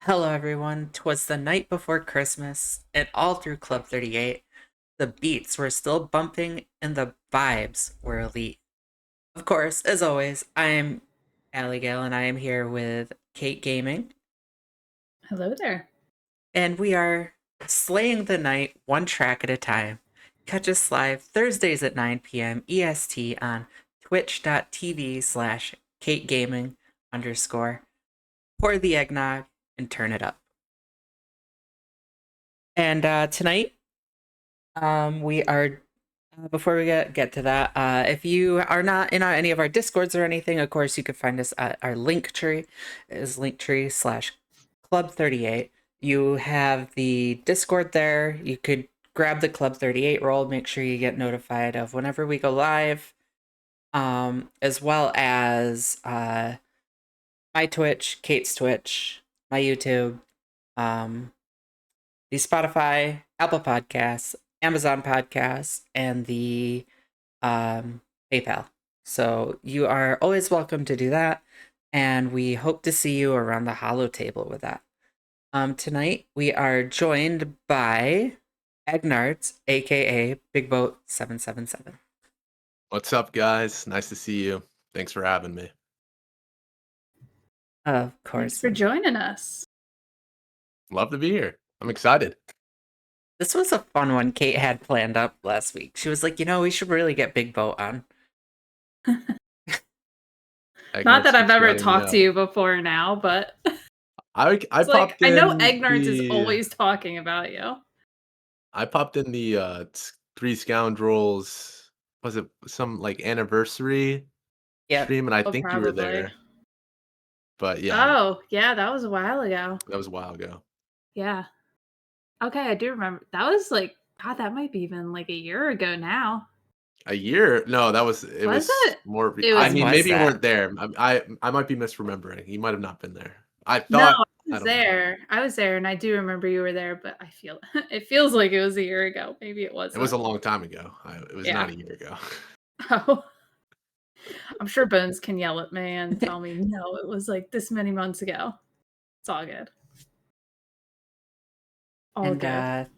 Hello, everyone. 'Twas the night before Christmas, and all through Club 38, the beats were still bumping and the vibes were elite. Of course, as always, I am Alli3Gal and I am here with K8Gaming, Hello there. and we are slaying the night one track at a time. Catch us live Thursdays at 9 p.m. EST on twitch.tv/KateGaming _ pour the eggnog and turn it up. And tonight, we are before we get to that, if you are not in any of our discords or anything, of course you could find us at our Linktree. Is Linktree/Club38. You have the Discord there. You could grab the Club 38 role, make sure you get notified of whenever we go live, as well as my Twitch, Kate's Twitch, my YouTube, the Spotify, Apple Podcasts, Amazon Podcasts, and the PayPal. So you are always welcome to do that, and we hope to see you around the Hollow Table with that. Tonight we are joined by Agnards, aka BigBoat777. What's up, guys? Nice to see you. Thanks for having me. Of course. Thanks for joining us. Love to be here. I'm excited. This was a fun one Kate had planned up last week. She was like, we should really get Big Boat on. Not that I've ever talked to you before now, but I popped in. I know Egnards is always talking about you. I popped in the Three Scoundrels. Was it some like anniversary stream? And I think you were there. But yeah. Oh, yeah, that was a while ago. That was a while ago. Yeah. Okay, I do remember. That was like, God, that might be even like a year ago now. A year? No, that was it. Was more. I mean, maybe you weren't there. I might be misremembering. You might have not been there. I thought. No, I was there. I was there, and I do remember you were there. But I feel it feels like it was a year ago. Maybe it wasn't. It was a long time ago. It was not a year ago. Oh, I'm sure Bones can yell at me and tell me no, it was like this many months ago. It's all good.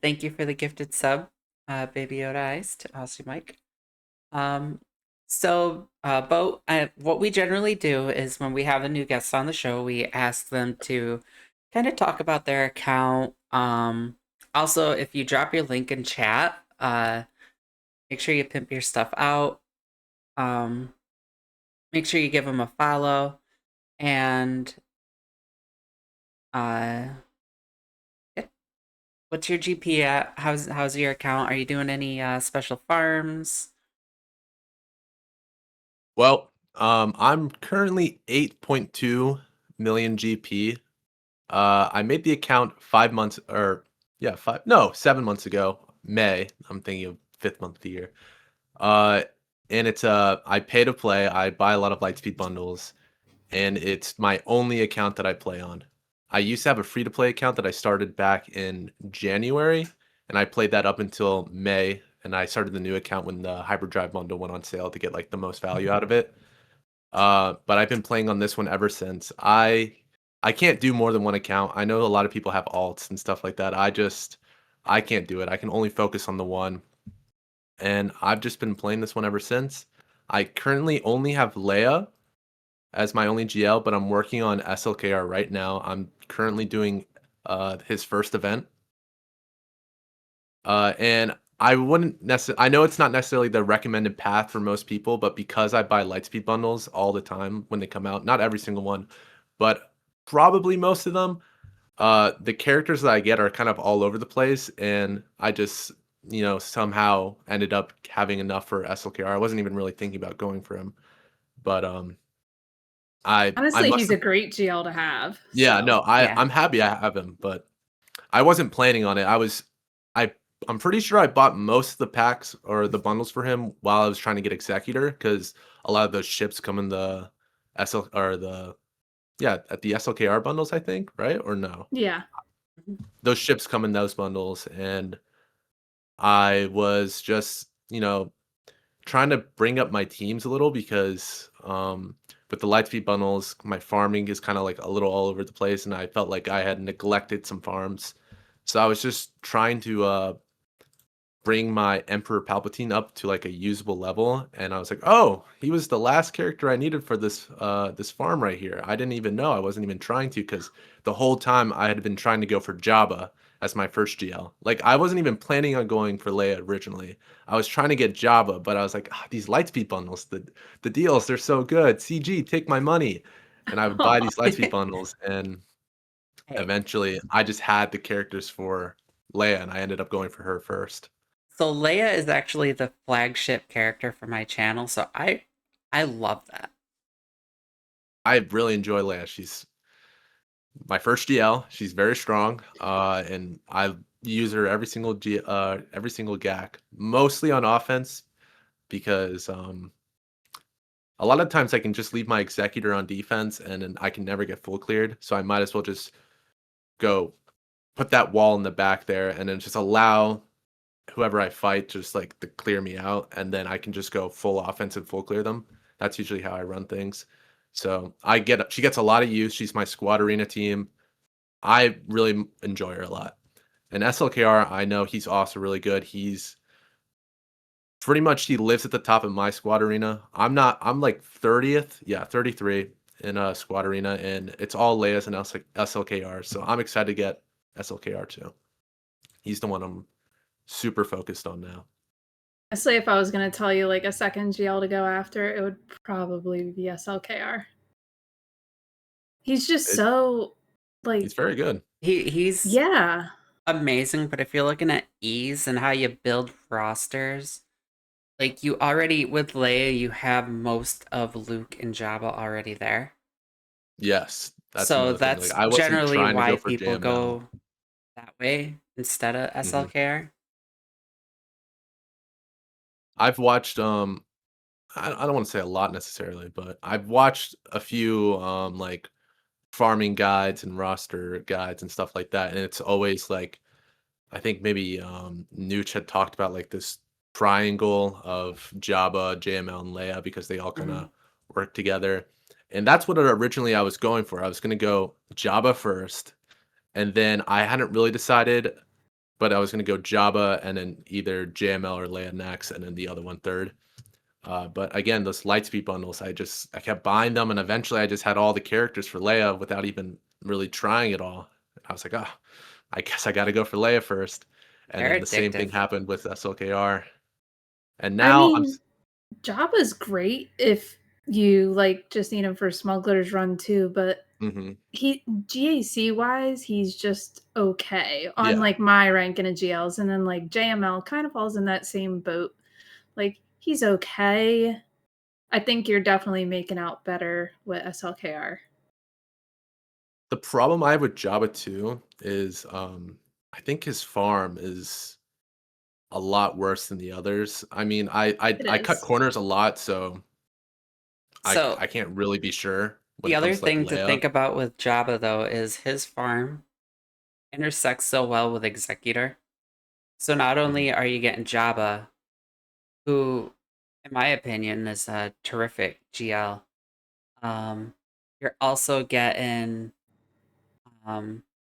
Thank you for the gifted sub, Baby Yoda Eyes to Aussie Mike. So, Bo, what we generally do is when we have a new guest on the show, we ask them to kind of talk about their account. Also, if you drop your link in chat, make sure you pimp your stuff out. Make sure you give them a follow, and what's your GP at? How's your account? Are you doing any special farms? Well, I'm currently 8.2 million GP. I made the account 7 months ago, May. I'm thinking of 5th month of the year. And it's I pay to play. I buy a lot of Lightspeed bundles, and it's my only account that I play on. I used to have a free-to-play account that I started back in January, and I played that up until May, and I started the new account when the Hyperdrive bundle went on sale to get like the most value out of it. But I've been playing on this one ever since. I can't do more than one account. I know a lot of people have alts and stuff like that. I can't do it. I can only focus on the one. And I've just been playing this one ever since. I currently only have Leia as my only GL, but I'm working on SLKR right now. I'm currently doing his first event. And I wouldn't necessarily, I know it's not necessarily the recommended path for most people, but because I buy Lightspeed bundles all the time when they come out, not every single one, but probably most of them, the characters that I get are kind of all over the place, and I just, somehow ended up having enough for SLKR. I wasn't even really thinking about going for him, but honestly, he's a great GL to have. Yeah, so. I'm happy I have him, but I wasn't planning on it. I'm pretty sure I bought most of the packs or the bundles for him while I was trying to get Executor, because a lot of those ships come in the at the SLKR bundles, I think, right? Or no? Yeah. Those ships come in those bundles, and I was just, trying to bring up my teams a little because with the Lightspeed bundles, my farming is kind of like a little all over the place, and I felt like I had neglected some farms. So I was just trying to bring my Emperor Palpatine up to like a usable level, and I was like, "Oh, he was the last character I needed for this farm right here." I didn't even know. I wasn't even trying to because the whole time I had been trying to go for Jabba as my first GL. Like I wasn't even planning on going for Leia originally. I was trying to get Jabba, but I was like, these Lightspeed bundles, the deals, they're so good. CG, take my money. And I would buy these Lightspeed bundles, and Hey, eventually I just had the characters for Leia, and I ended up going for her first. so Leia is actually the flagship character for my channel, so I love that. I really enjoy Leia. She's my first GL. She's very strong, and I use her every single GAC, mostly on offense because a lot of times I can just leave my executor on defense and then I can never get full cleared. So I might as well just go put that wall in the back there and then just allow whoever I fight just like to clear me out, and then I can just go full offense and full clear them. That's usually how I run things. So she gets a lot of use. She's my squad arena team. I really enjoy her a lot. And SLKR, I know he's also really good. He's pretty much he lives at the top of my squad arena. I'm like 30th, yeah, 33 in a squad arena, and it's all Leia's and SLKR. So I'm excited to get SLKR too. He's the one I'm super focused on now. Honestly, if I was gonna tell you like a second GL to go after, it would probably be SLKR. He's just It, so he's like very good. He's yeah. amazing, but if you're looking at ease and how you build rosters, like you already with Leia, you have most of Luke and Jabba already there. Yes, that's So another thing. Like that's I wasn't generally trying to why go for people JML. go that way instead of hmm SLKR. I've watched I don't want to say a lot necessarily, but I've watched a few like farming guides and roster guides and stuff like that, and it's always like I think maybe Nooch had talked about like this triangle of Jabba, JML, and Leia because they all kind Mhm. of work together. And that's what originally I was going for. I was going to go Jabba first, and then I hadn't really decided, but I was going to go Jabba and then either JML or Leia next, and then the other one third. But again, those Lightspeed bundles, I kept buying them, and eventually I just had all the characters for Leia without even really trying it all. I was like, oh, I guess I got to go for Leia first. And then They're the same thing addictive. happened with SLKR. And I now mean, Jabba's great if you like just need him for smuggler's run too, but mhm, he GAC wise, he's just okay on yeah. like my rank in a GLs, and then like JML kind of falls in that same boat. Like he's okay. I think you're definitely making out better with SLKR. The problem I have with Jabba too is I think his farm is a lot worse than the others. I mean, It I cut is. corners a lot, so So I can't really be sure when the it other comes to like thing to Leia. think about with Jabba though is his farm intersects so well with Executor. So not Mhm. only are you getting Jabba, who, in my opinion, is a terrific GL, um, you're also getting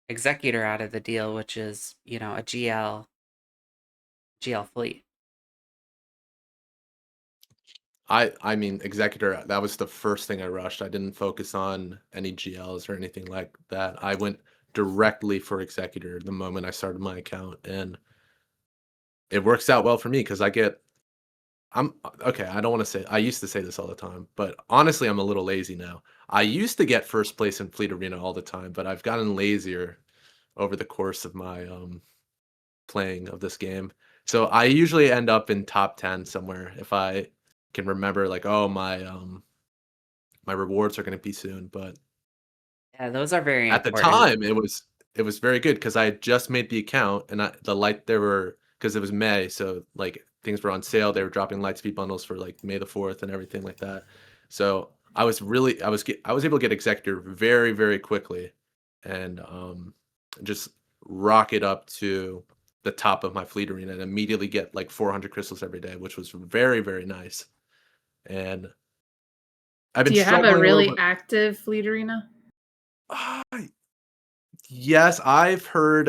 Executor out of the deal, which is, you know, a GL fleet. I mean, Executor, that was the first thing I rushed. I didn't focus on any GLs or anything like that. I went directly for Executor the moment I started my account, and it works out well for me because I'm okay. I don't want to say I used to say this all the time, but honestly, I'm a little lazy now. I used to get first place in Fleet Arena all the time, but I've gotten lazier over the course of my playing of this game. So I usually end up in top 10 somewhere if I can remember like, oh, my rewards are going to be soon, but Yeah, those are very at the important. time it was very good because I had just made the account, and the light there were because it was May, so like things were on sale. They were dropping Lightspeed bundles for like May the 4th and everything like that. So I was able to get Executor very very quickly, and just rocket up to the top of my fleet arena and immediately get like 400 crystals every day, which was very very nice. And I've Do been you have a struggling a little really bit. active fleet arena? Ah, yes, I've heard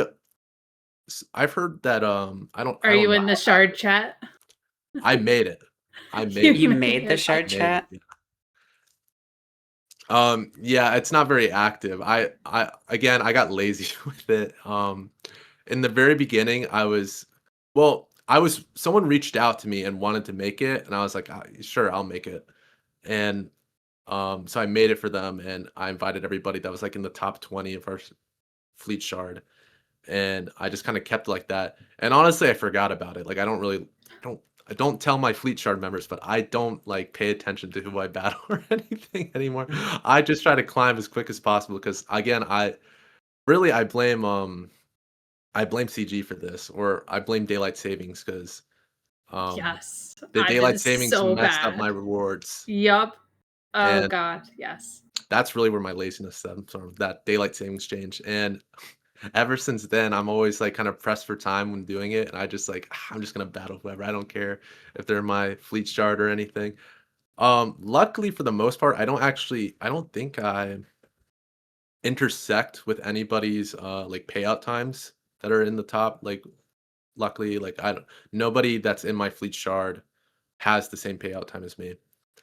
that I Are don't you know in the how shard active. chat? I made it. I made You it. You made made the it. I shard made it. chat? Yeah. Yeah, it's not very active. I again, I got lazy with it. In the very beginning, someone reached out to me and wanted to make it, and I was like, sure, I'll make it. And so I made it for them, and I invited everybody that was like in the top 20 of our fleet shard, and I just kind of kept it like that. And honestly, I forgot about it. Like I don't tell my fleet shard members, but I don't like pay attention to who I battle or anything anymore. I just try to climb as quick as possible because again, I blame CG for this, or I blame daylight savings because Yes, the I've been daylight savings so messed up my bad. rewards, Yup. Oh and god, yes. that's really where my laziness stems from, that daylight savings change. And ever since then, I'm always like kind of pressed for time when doing it, and I just like I'm just gonna battle whoever. I don't care if they're my fleet shard or anything. Luckily for the most part, I don't think I intersect with anybody's like payout times that are in the top. Like luckily, like I don't nobody that's in my fleet shard has the same payout time as me.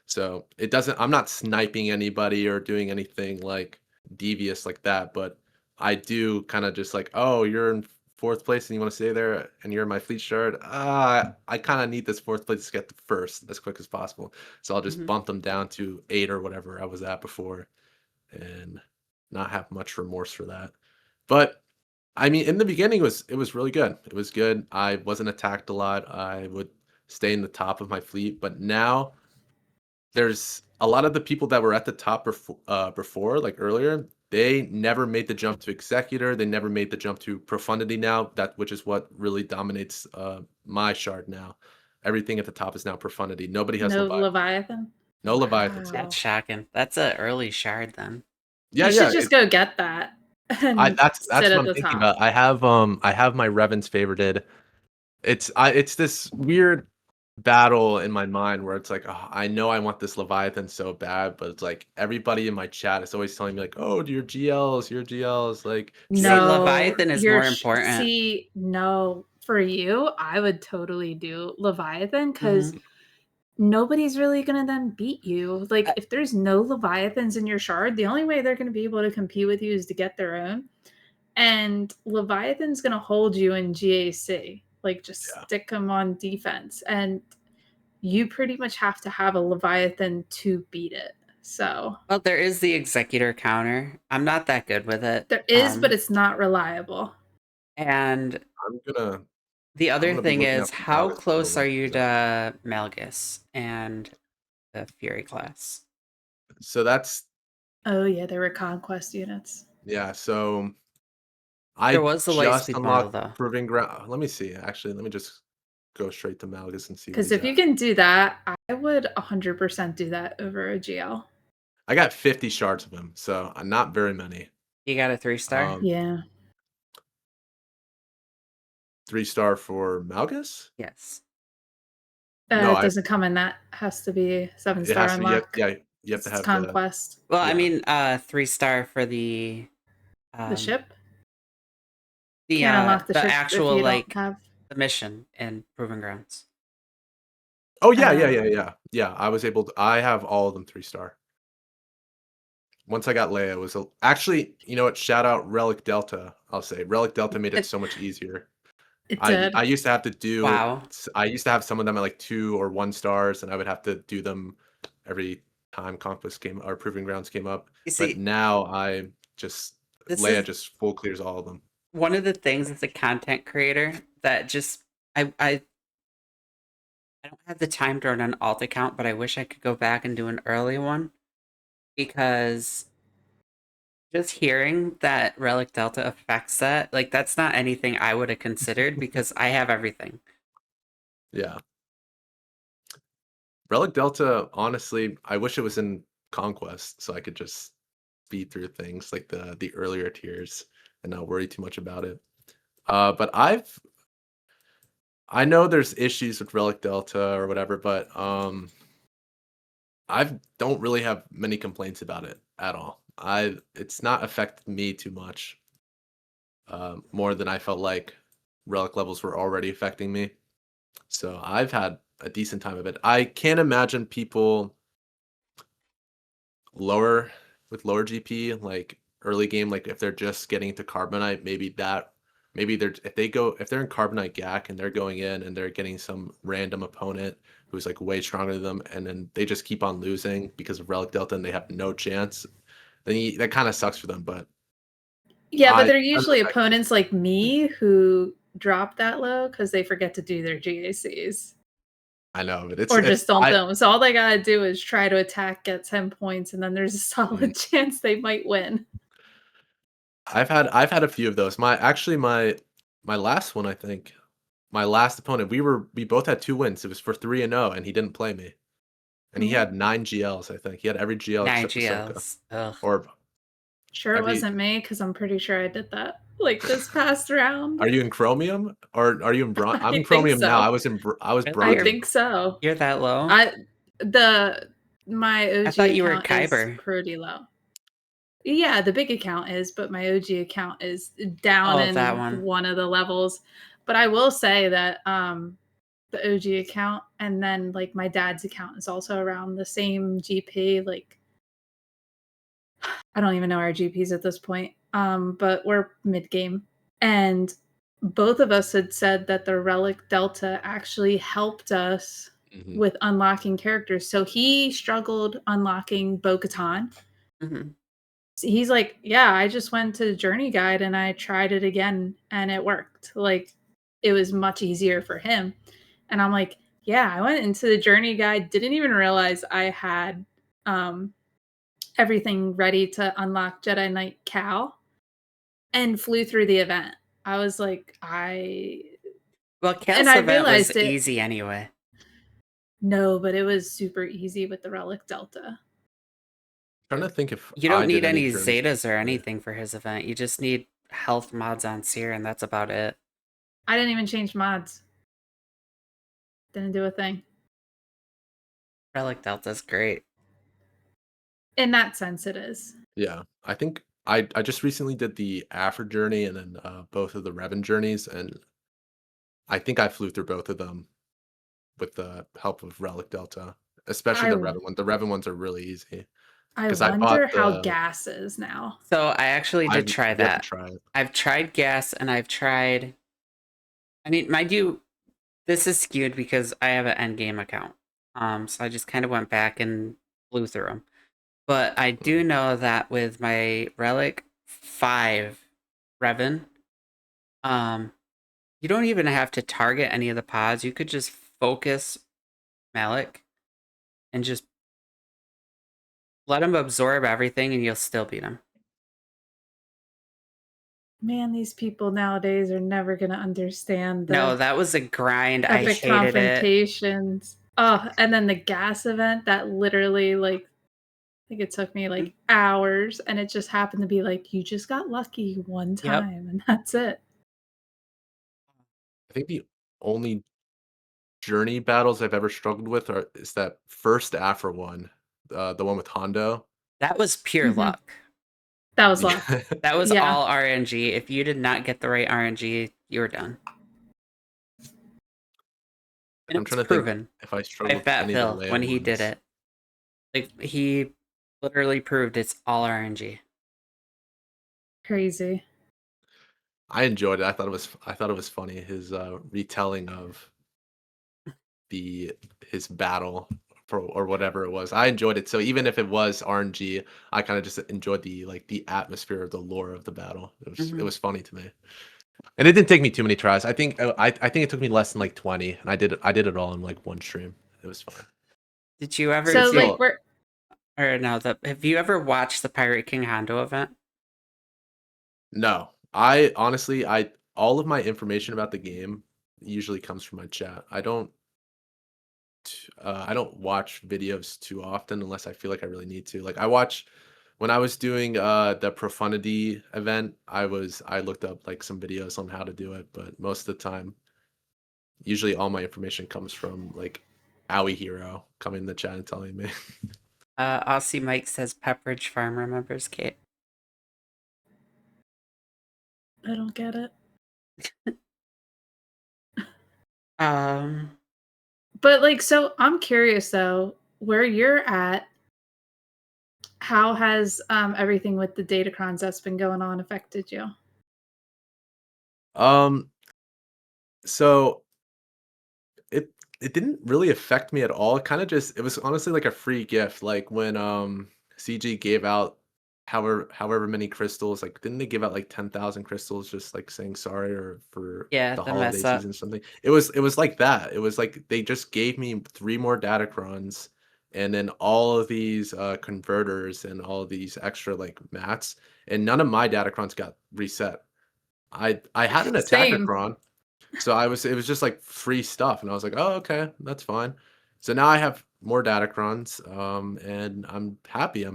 So it doesn't I'm not sniping anybody or doing anything like devious like that, but I do kind of just like, oh, you're in fourth place and you want to stay there and you're in my fleet shard. I kind of need this fourth place to get the first as quick as possible. So I'll just Mhm. bump them down to 8 or whatever I was at before and not have much remorse for that. But I mean, in the beginning, it was really good. It was good. I wasn't attacked a lot. I would stay in the top of my fleet. But now there's a lot of the people that were at the top before, like earlier. They never made the jump to executor. They never made the jump to profundity. Now which is what really dominates my shard now. Everything at the top is now profundity. Nobody has No Leviathan. Leviathan? No Leviathans yet. That's Wow. shocking. That's a early shard then. Yeah, You should yeah. just go get that and That's sit what at I'm the thinking top. about. I have my Revens favorited. It's this weird battle in my mind where it's like, "Oh, I know I want this Leviathan so bad," but it's like everybody in my chat is always telling me like, "Oh, your GLs, like you See, don't." No, Leviathan is more important. see, no, for you, I would totally do Leviathan because Mhm. nobody's really gonna then beat you. Like, Uh, if there's no Leviathans in your shard, the only way they're gonna be able to compete with you is to get their own. And Leviathan's gonna hold you in GAC. Like, just Yeah. stick them on defense. And you pretty much have to have a Leviathan to beat it. So well, there is the executor counter. I'm not that good with it. there is, but it's not reliable. And I'm gonna the I'm other gonna be thing looking is, up the how Malgus bundle close when are it you comes out. to Malgus and the Fury class? So that's Oh yeah, there were conquest units. yeah, so There I was the just Lightspeed bundle unlocked though. Proving Ground. Let me see. Actually, let me just go straight to Malgus and see what Because he's if you at. can do that, I would 100% do that over a GL. I got 50 shards of him, so not very many. You got a 3-star? Yeah. 3-star for Malgus? Yes. No, It doesn't come in that. Has to be it 7-star has to be, unlock you have because to it's have the, conquest. Well, I yeah. mean, 3-star for the The um ship can't unlock the the ship if actual you don't like have. the mission in Proving Grounds. Oh, yeah, yeah, Uh, yeah, yeah. Yeah, I have all of them 3-star. Once I got Leia, it was actually, you know what? Shout out Relic Delta. I'll say Relic Delta made it so much easier. it did. I used to have to do, Wow. I used to have some of them at like 2 or 1 stars, and I would have to do them every time Conquest came or Proving Grounds came up. You But see, now just this Leia is just full clears all of them. one of the things as a content creator that just I don't have the time to run an alt account, but I wish I could go back and do an early one because just hearing that Relic Delta affects that, like that's not anything I would have considered because I have everything. Yeah. Relic Delta, honestly, I wish it was in Conquest so I could just speed through things like the earlier tiers and not worry too much about it. But I know there's issues with Relic Delta or whatever, but I don't really have many complaints about it at all. It's not affected me too much, more than I felt like relic levels were already affecting me. So I've had a decent time of it. I can't imagine people lower with lower GP, like early game, like if they're just getting into Carbonite, maybe if they're in Carbonite GAC and they're going in and they're getting some random opponent who's like way stronger than them, and then they just keep on losing because of Relic Delta and they have no chance, that kind of sucks for them. But Yeah, but I they're doesn't usually affect me. opponents like me who drop that low because they forget to do their GACs. I know, but Or just don't do them. So all they gotta do is try to attack, get 10 points, and then there's a solid chance they might win. I've had a few of those. My last one, I think, my last opponent, we both had 2 wins. It was for 3-0, and he didn't play me. And he had 9 GLs, I think. He had every GL 9 except Ahsoka. GLs. Ugh. Or Sure it every wasn't me, because I'm pretty sure I did that, like, this past round. Are you in Chromium or are you in Bronze? I'm I in think Chromium now. so. I was Really? I Bronze. think so. You're that low? My I OG thought you were account is Kyber. pretty low. Yeah, the big account is, but my OG account is down Oh, that in one. one of the levels. But I will say that the OG account and then like my dad's account is also around the same GP. Like I don't even know our GPs at this point. But we're mid game, and both of us had said that the Relic Delta actually helped us Mhm. with unlocking characters. So he struggled unlocking Bo-Katan. Mhm. He's like, yeah, I just went to the Journey Guide and I tried it again and it worked. Like it was much easier for him. And I'm like, yeah, I went into the Journey Guide, didn't even realize I had everything ready to unlock Jedi Knight Cal and flew through the event. I was like, Well, and Cal's I event was realized it. easy anyway. No, but it was super easy with the Relic Delta. Trying to think if You I don't did need any any journeys Zetas or recently. anything for his event. You just need health mods on Seer, and that's about it. I didn't even change mods. Didn't do a thing. Relic Delta's great. In that sense, it is. Yeah, I think I just recently did the After journey and then both of the Revan journeys, and I think I flew through both of them with the help of Relic Delta, especially I the Revan one. The Revan ones are really easy I because I bought wonder how the. gas is now. So I actually did I've try yet to that. try it. I've tried gas, and I've tried. I mean, mind you, this is skewed because I have an endgame account. So I just kind of went back and flew through them. But I do know that with my Relic 5 Revan, you don't even have to target any of the pods. You could just focus Malik and just let him absorb everything, and you'll still beat him. Man, these people nowadays are never going to understand No, the that was a grind. I epic hated it. confrontations. Oh, and then the gas event that literally, like, I think it took me like hours, and it just happened to be like, you just got lucky one Yep. time, and that's it. I think the only journey battles I've ever struggled with is that first Afro one, the one with Hondo. That was pure Mhm. luck. That was luck. That was Yeah. all RNG. If you did not get the right RNG, you were done. And I'm it's trying to think proven if I by struggled with Fat any of the Phil Leia when he did ones. it. Like, he literally proved it's all RNG. Crazy. I enjoyed it. I thought it was funny, his retelling of his battle for or whatever it was. I enjoyed it. So even if it was RNG, I kind of just enjoyed the atmosphere of the lore of the battle. It was funny to me. And it didn't take me too many tries. I think it took me less than like 20, and I did it all in like one stream. It was fun. Did you ever So, like, see, or no, have you ever watched the Pirate King Hondo event? No. I honestly I all of my information about the game usually comes from my chat. I don't watch videos too often unless I feel like I really need to. Like I watch when I was doing the profundity event, I looked up like some videos on how to do it, but most of the time usually all my information comes from like Owie Hero coming in the chat and telling me. Aussie Mike says Pepperidge Farm remembers Kate. I don't get it. But like, so I'm curious though, where you're at, how has everything with the datacrons that's been going on affected you? So it didn't really affect me at all. It kind of just, it was honestly like a free gift. Like when CG gave out however many crystals, like didn't they give out like 10,000 crystals just like saying sorry or for Yeah, the the holiday mess up. season or something? It was like that. It was like they just gave me 3 more datacrons and then all of these converters and all of these extra like mats, and none of my datacrons got reset. I had an attacker Same. cron, so it was just like free stuff, and I was like, "Oh, okay, that's fine." So now I have more datacrons, and I'm happy.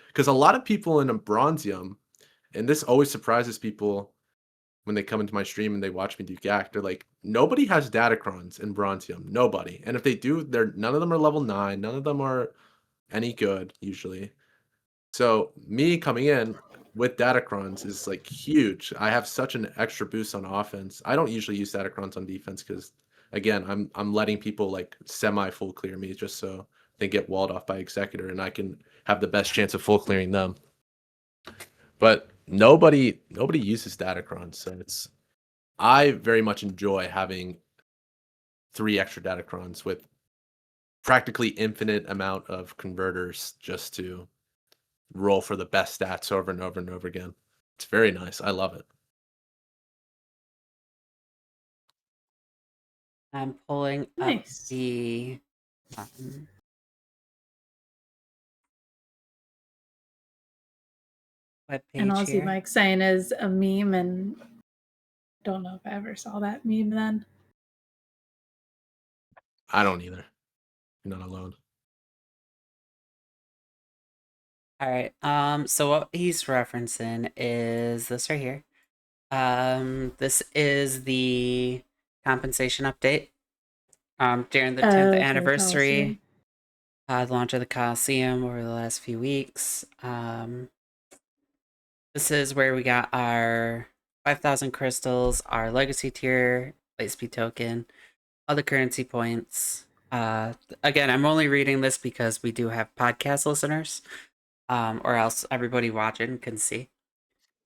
Because a lot of people in a Bronzium, and this always surprises people when they come into my stream and they watch me do GAC. They're like, nobody has datacrons in Bronzium, nobody. And if they do, they're none of them are level 9, none of them are any good usually. So me coming in with Datacrons is like huge. I have such an extra boost on offense. I don't usually use Datacrons on defense because again, I'm letting people like semi full clear me just so they get walled off by Executor and I can have the best chance of full clearing them. But nobody uses Datacrons, so I very much enjoy having 3 extra Datacrons with practically infinite amount of converters just to roll for the best stats over and over and over again. It's very nice. I love it. I'm pulling Nice. up the webpage And Aussie here. Mike saying is a meme, and don't know if I ever saw that meme then. I don't either. You're not alone. All right. So what he's referencing is this right here. This is the compensation update. During the 10th Okay, anniversary, the launch of the Coliseum over the last few weeks. This is where we got our 5,000 crystals, our legacy tier, lightspeed token, other currency points. Again, I'm only reading this because we do have podcast listeners, or else everybody watching can see.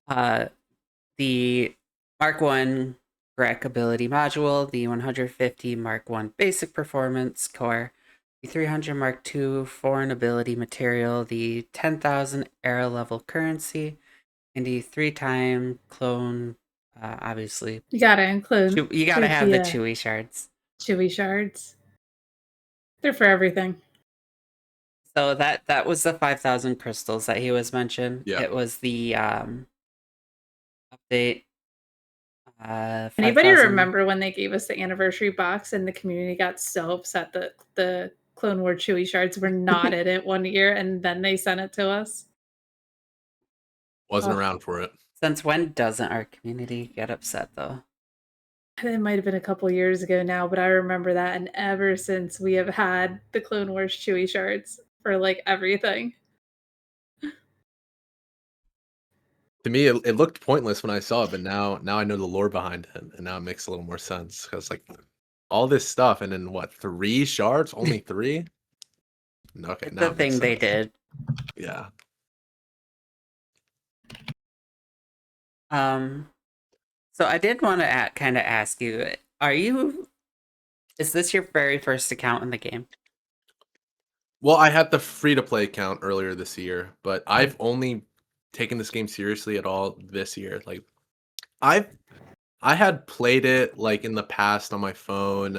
The Mark 1 Grek ability module, the 150 Mark 1 basic performance core, the 300 Mark 2 foreign ability material, the 10,000 era level currency, and the 3-time clone. Obviously, you gotta include. you gotta have the Chewy shards. Chewy shards. They're for everything. So that was the 5,000 crystals that he was mentioned. Yeah. It was the update. Anybody 5,000. remember when they gave us the anniversary box and the community got so upset that the Clone War Chewy shards were not in it one year, and then they sent it to us? Wasn't around for it. Since when doesn't our community get upset though? It might have been a couple years ago now, but I remember that, and ever since we have had the Clone Wars Chewy shards for like everything. To me, it looked pointless when I saw it, but now I know the lore behind it, and now it makes a little more sense. Because like all this stuff, and then what? 3 shards? Only 3? Okay, now The thing they did. Yeah. So I did want to kind of ask you: is this your very first account in the game? Well, I had the free to play account earlier this year, but I've only taken this game seriously at all this year. Like I had played it like in the past on my phone,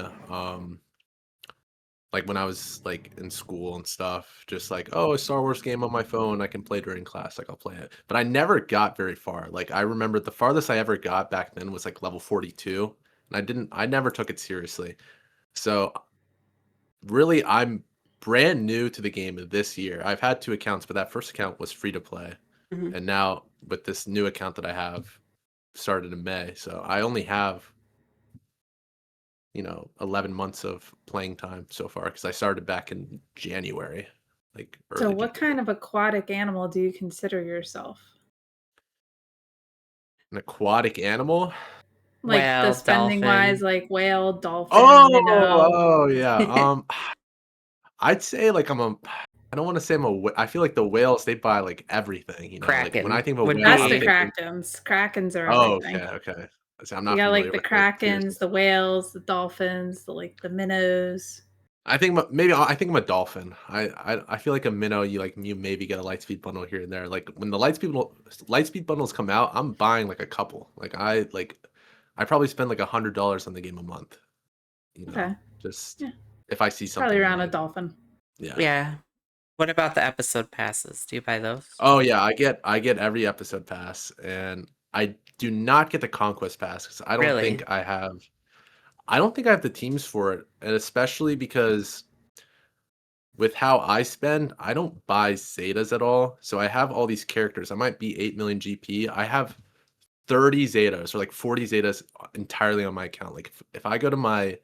like when I was like in school and stuff, just like, oh, a Star Wars game on my phone, I can play during class, like I'll play it. But I never got very far. Like I remember the farthest I ever got back then was like level 42, and I never took it seriously. So really I'm brand new to the game this year. I've had 2 accounts, but that first account was free to play. Mm-hmm. And now with this new account that I have started in May, so I only have 11 months of playing time so far because I started back in January, like So, early what January. kind of aquatic animal do you consider yourself? An aquatic animal? Like the Whale, spending wise, dolphin. like whale, dolphin, Oh, minnow. oh yeah. I'd say like I don't want to say I feel like the whales they buy like everything, like when I Kraken think of a would whale, That's I'm the be thinking, krakens. Krakens are oh, everything. okay. So I'm You not got like familiar the with the tiers. krakens, the whales, the dolphins, the minnows. I think maybe I think I'm a dolphin. I feel like a minnow. You maybe get a Lightspeed bundle here and there. Like when the Lightspeed bundles come out, I'm buying like a couple. I probably spend like $100 on the game a month. Okay. Just Yeah. if I see It's probably something I around a like. dolphin. Yeah. Yeah. What about the episode passes? Do you buy those? Oh yeah, I get every episode pass, and I do not get the conquest pass because Really? I don't think I have the teams for it, and especially because with how I spend, I don't buy Zetas at all. So I have all these characters. I might be 8 million GP. I have 30 Zetas or like 40 Zetas entirely on my account. Like if I go to my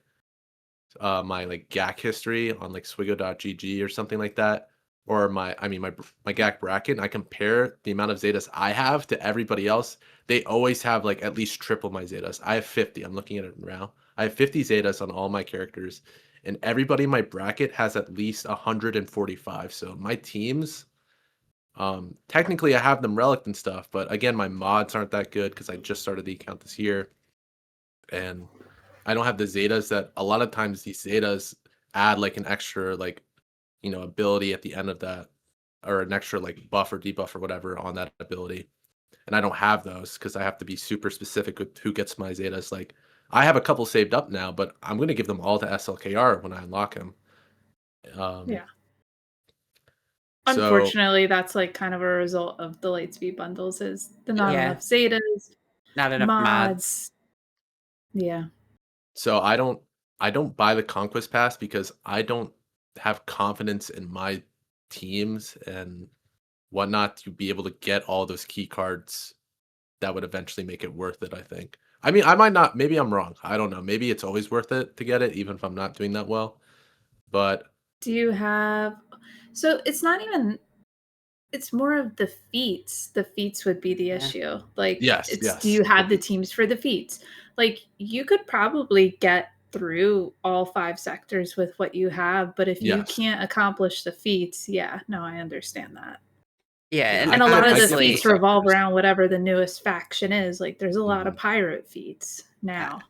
like GAC history on like Swiggo.gg or something like that, or my GAC bracket, and I compare the amount of Zetas I have to everybody else, they always have like at least triple my Zetas. I have 50. I'm looking at it now. I have 50 Zetas on all my characters, and everybody in my bracket has at least 145. So my teams, technically I have them relic and stuff, but again, my mods aren't that good because I just started the account this year, and I don't have the Zetas that a lot of times these Zetas add like an extra like ability at the end of that, or an extra like buff or debuff or whatever on that ability. And I don't have those because I have to be super specific with who gets my Zetas. Like I have a couple saved up now, but I'm gonna give them all to SLKR when I unlock him. Um, Yeah. so Unfortunately, that's like kind of a result of the Lightspeed bundles is the not yeah, Yeah. enough Zetas, Not enough mods. mods. Yeah. so I don't buy the conquest pass because I don't have confidence in my teams and whatnot to be able to get all those key cards that would eventually make it worth it, I think. I mean, I might not, maybe I'm wrong. I don't know. Maybe it's always worth it to get it, even if I'm not doing that well. But Do you have so it's not even it's more of the feats. The feats would be the Yeah. issue. Like yes, it's do yes. you have the teams for the feats? Like you could probably get through all 5 sectors with what you have, but if you Yes. can't accomplish the feats, yeah, no, I understand that. Yeah, Yeah, and And a lot of I the get those feats honestly, revolve sectors. around whatever the newest faction is. Like there's a lot Mhm. of pirate feats I now.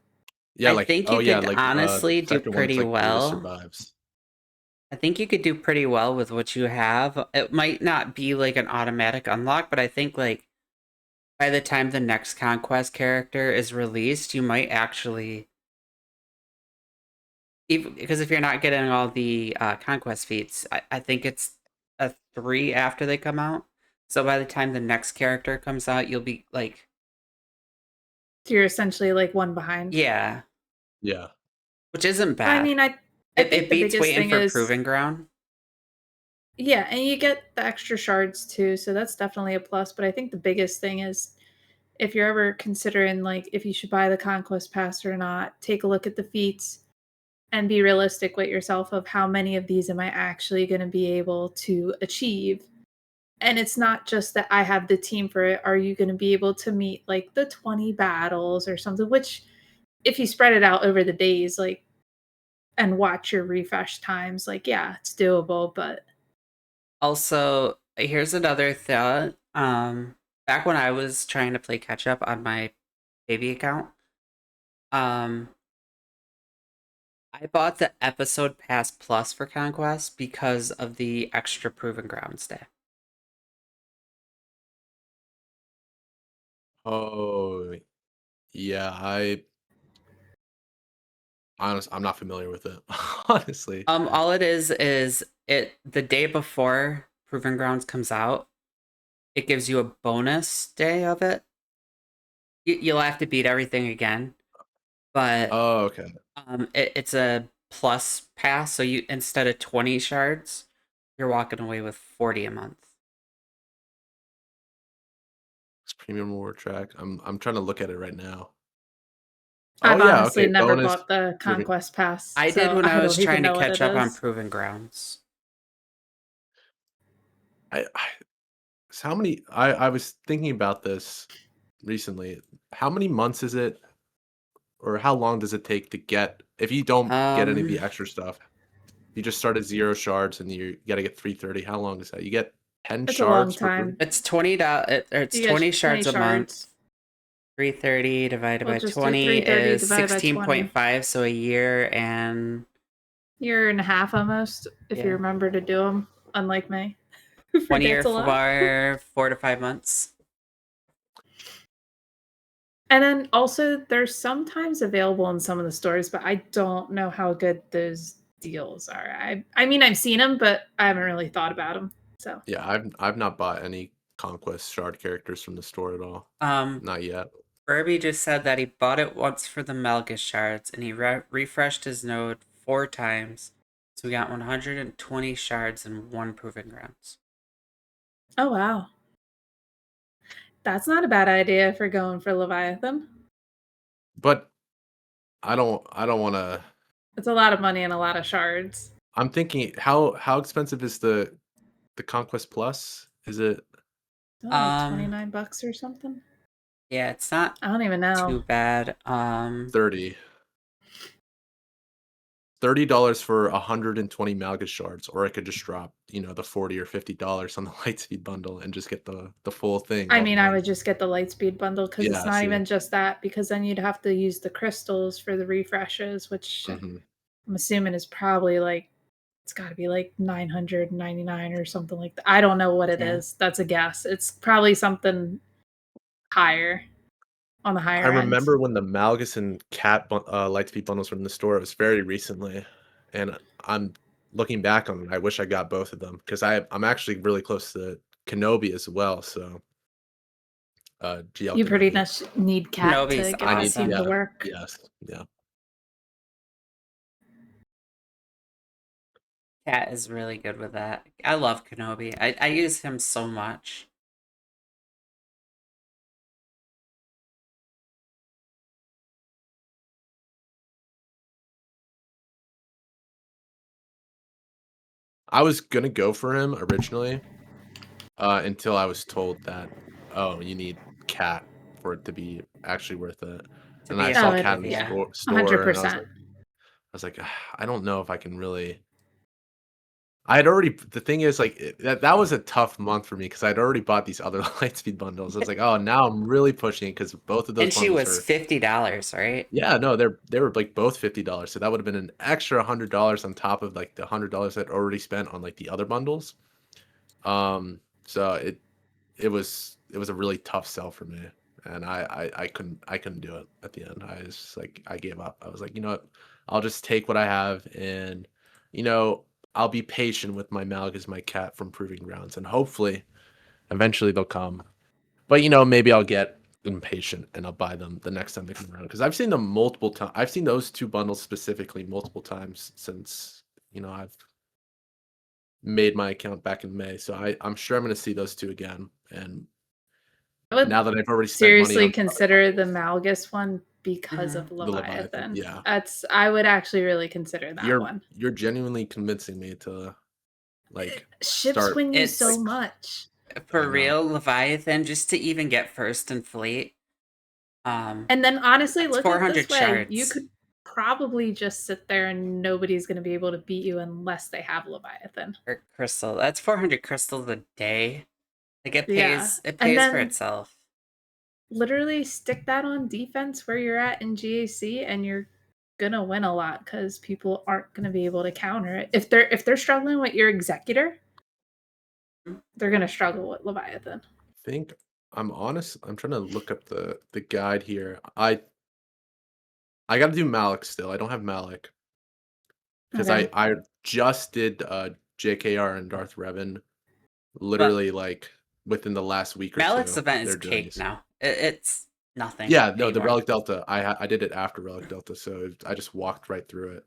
Yeah, I like, think oh you yeah, could like honestly do sector one, it's pretty like Brutus well. survives. I think you could do pretty well with what you have. It might not be like an automatic unlock, but I think like by the time the next conquest character is released, you might actually, even because if you're not getting all the conquest feats, I think it's a 3 after they come out. So by the time the next character comes out, you'll be like, So you're essentially like one behind. yeah, Yeah. which isn't I bad. mean, I It think the beats biggest waiting thing for is proving ground. yeah, and you get the extra shards too, so that's definitely a plus. But I think the biggest thing is if you're ever considering like if you should buy the conquest pass or not, take a look at the feats and be realistic with yourself of how many of these am I actually going to be able to achieve. And it's not just that I have the team for it. Are you going to be able to meet like the 20 battles or something? Which, if you spread it out over the days, like, and watch your refresh times, like, yeah, it's doable. But Also, here's another thought. Back when I was trying to play catch up on my baby account, um, I bought the episode pass plus for Conquest because of the extra proving grounds day. Oh, yeah, I'm not familiar with it, honestly. All it is it the day before proving grounds comes out, it gives you a bonus day of it. You'll have to beat everything again, but Oh, okay. it's a plus pass, so you instead of 20 shards, you're walking away with 40 a month. It's premium reward track. I'm trying to look at it right now. Oh, I've yeah, honestly okay, never bonus bought the proving Conquest Pass, I did so when I I was don't even trying to know what catch it up on is. Proving Grounds. I so how many I was thinking about this recently. How many months is it, or how long does it take to get if you don't get any of the Um, extra stuff? You just start at 0 shards and you gotta get 330. How long is that? You get 10 It's a long shards for time. free? it's $20. It's You get 20 20 shards a month. shards. 330 divided We'll by just do 20 330 is divided by 20. 16.5, so a year and Year and a half almost, if you yeah. remember to do them, unlike me, who 1 year forgets a lot. for 4 to 5 months. And then also, there's sometimes available in some of the stores, but I don't know how good those deals are. I mean, I've seen them, but I haven't really thought about them. So Yeah, I've not bought any Conquest shard characters from the store at all. Um, Not yet. Burby just said that he bought it once for the Malgus shards, and he refreshed his node 4 times, so we got 120 shards and 1 Proving Grounds. oh wow, that's not a bad idea for going for Leviathan. But I don't wanna It's a lot of money and a lot of shards. I'm thinking how expensive is the Conquest Plus? Is it Oh, like Um, $29 or something. yeah, it's not I don't even know. too bad. 30? $30 for 120 Malgus shards, or I could just drop, the $40 or $50 on the Lightspeed bundle and just get the full thing I all at mean, I would once. just get the Lightspeed bundle because it's Yeah, not see. even just that, because then you'd have to use the crystals for the refreshes, which Mhm. I'm assuming is probably like, it's got to be like 999 or something like that. I don't know what it Yeah. is. That's a guess. It's probably something higher on the I higher end. remember when the Malgus and Cat Lightspeed bundles were in the store, it was very recently, and I'm looking back on it, I wish I got both of them because I'm actually really close to Kenobi as well, so, GL You pretty Kenobi. much need cat Kenobi's to get I the need team awesome. to yeah, work. yes, yeah. Cat is really good with that. I love Kenobi. I use him so much. I was gonna go for him originally, until I was told that, "Oh, you need Cat for it to be actually worth it." To And be I saw Oh, Cat effective, in the yeah. store, and I was 100%. like I don't know if I can really I had already the thing is, like, that was a tough month for me because 'cause I'd already bought these other Lightspeed bundles. I was like, "Oh, now I'm really pushing because both of those And she bundles was are." $50, right? Yeah, no, they were, like, both $50, so that would've been an extra $100 on top of, like, the $100 I'd already spent on, like, the other bundles. So it was a really tough sell for me, and I couldn't do it at the end. I was just like I gave up. I was like, "You know what? I'll just take what I have, and, you know, I'll be patient with my Malgus, my cat from Proving Grounds, and hopefully, eventually they'll come." But, maybe I'll get impatient and I'll buy them the next time they come around because I've seen them multiple times. I've seen those 2 bundles specifically multiple times since, I've made my account back in May, so I'm sure I'm gonna see those 2 again, and I would now that I've already spent money seriously on the other consider the bundles, Malgus one because Hmm. of the Leviathan, Leviathan. yeah. I would actually really consider that You're one. you're genuinely convincing me to, like, Ships start, win you so like It's much. I for know. real, Leviathan, just to even get first in fleet. And then honestly, That's look at it this 400 way. You shards could probably just sit there and nobody's going to be able to beat you unless they have Leviathan. for crystal. That's 400 crystals a day. Like Yeah. it And pays for then itself. literally stick that on defense where you're at in GAC and you're going to win a lot cuz people aren't going to be able to counter it. If they're struggling with your executor, they're going to struggle with Leviathan. Think I'm trying to look up the guide here. I gotta do Malik still. I don't have Malik because I Okay. I just did, JKR and Darth Revan But literally, like, within the last week or Malik's 2, event is their cake journeys. now. It's nothing Yeah, no, the anymore. Relic Delta, I did it after Relic Delta, so I just walked right through it.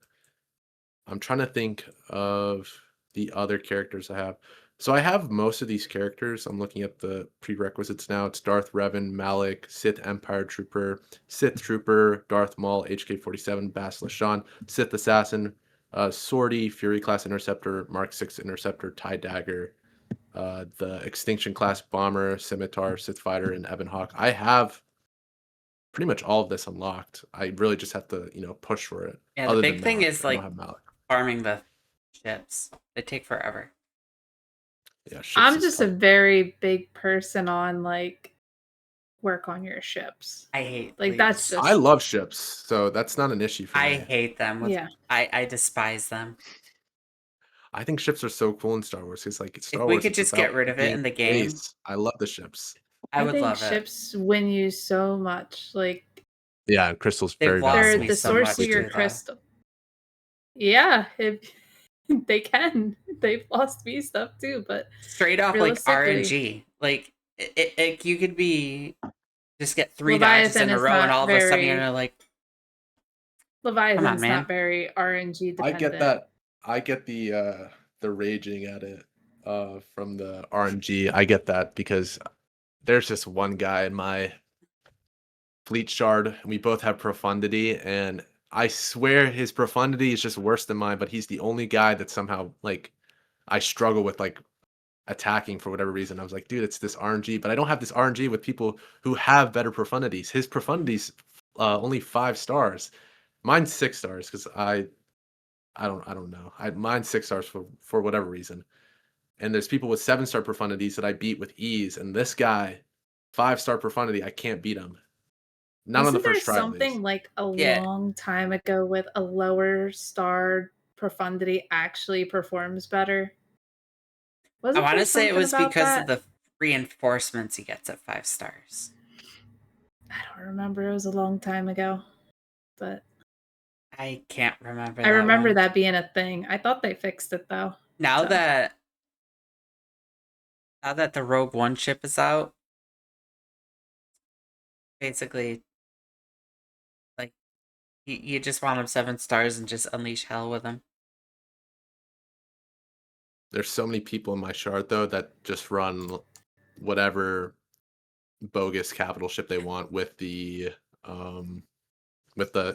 I'm trying to think of the other characters I have. So I have most of these characters. I'm looking at the prerequisites now. It's Darth Revan, Malik, Sith Empire Trooper, Sith Trooper, Darth Maul, HK-47, Bastila Shan, Sith Assassin, Sortie, Fury Class Interceptor, Mark 6 Interceptor, TIE Dagger, the Extinction Class Bomber, Scimitar, Sith Fighter, and Ebon Hawk. I have pretty much all of this unlocked. I really just have to, push for it. Yeah, the Other big than thing Malik. is I like don't have Malik. farming the ships. They take forever. Yeah, ships I'm is just tough. a very big person on like work on your ships. I hate Like that's fleets. just I love ships, so that's not an issue for I me. hate them. yeah. I despise them. I think ships are so cool in Star Wars. It's like If Star we Wars, could it's just get about rid of it being in the game, space. I love the ships. I I would think love it. ships win you so much. Like Yeah, and crystal's They've very lost they're valuable. me the so source much of your too, though. crystal. Yeah, if they can. They've lost me stuff too, but Straight off, like realistically, RNG. Like you could be just get 3 dodges Leviathan in a is row, and not all of a sudden you're very like, come on, Leviathan's man. not very RNG I get dependent. that. I get the raging at it from the RNG. I get that because there's just one guy in my fleet shard, and we both have profundity, and I swear his profundity is just worse than mine, but he's the only guy that somehow like I struggle with like attacking for whatever reason. I was like, dude, it's this RNG, but I don't have this RNG with people who have better profundities. His profundities only 5 stars. Mine's 6 stars because I don't know. Mine's 6 stars for whatever reason. And there's people with 7-star profundities that I beat with ease, and this guy, 5-star profundity, I can't beat him. Not on the Wasn't there first try, at least. something like a Yeah. long time ago with a lower star profundity actually performs better? I Wasn't want there to say it something was about because of that? the reinforcements he gets at 5 stars. I don't remember. It was a long time ago, but I can't remember I that remember one. that being a thing. I thought they fixed it though. Now So. that the Rogue One ship is out, basically, like you just want him 7 stars and just unleash hell with him. There's so many people in my shard though that just run whatever bogus capital ship they want with the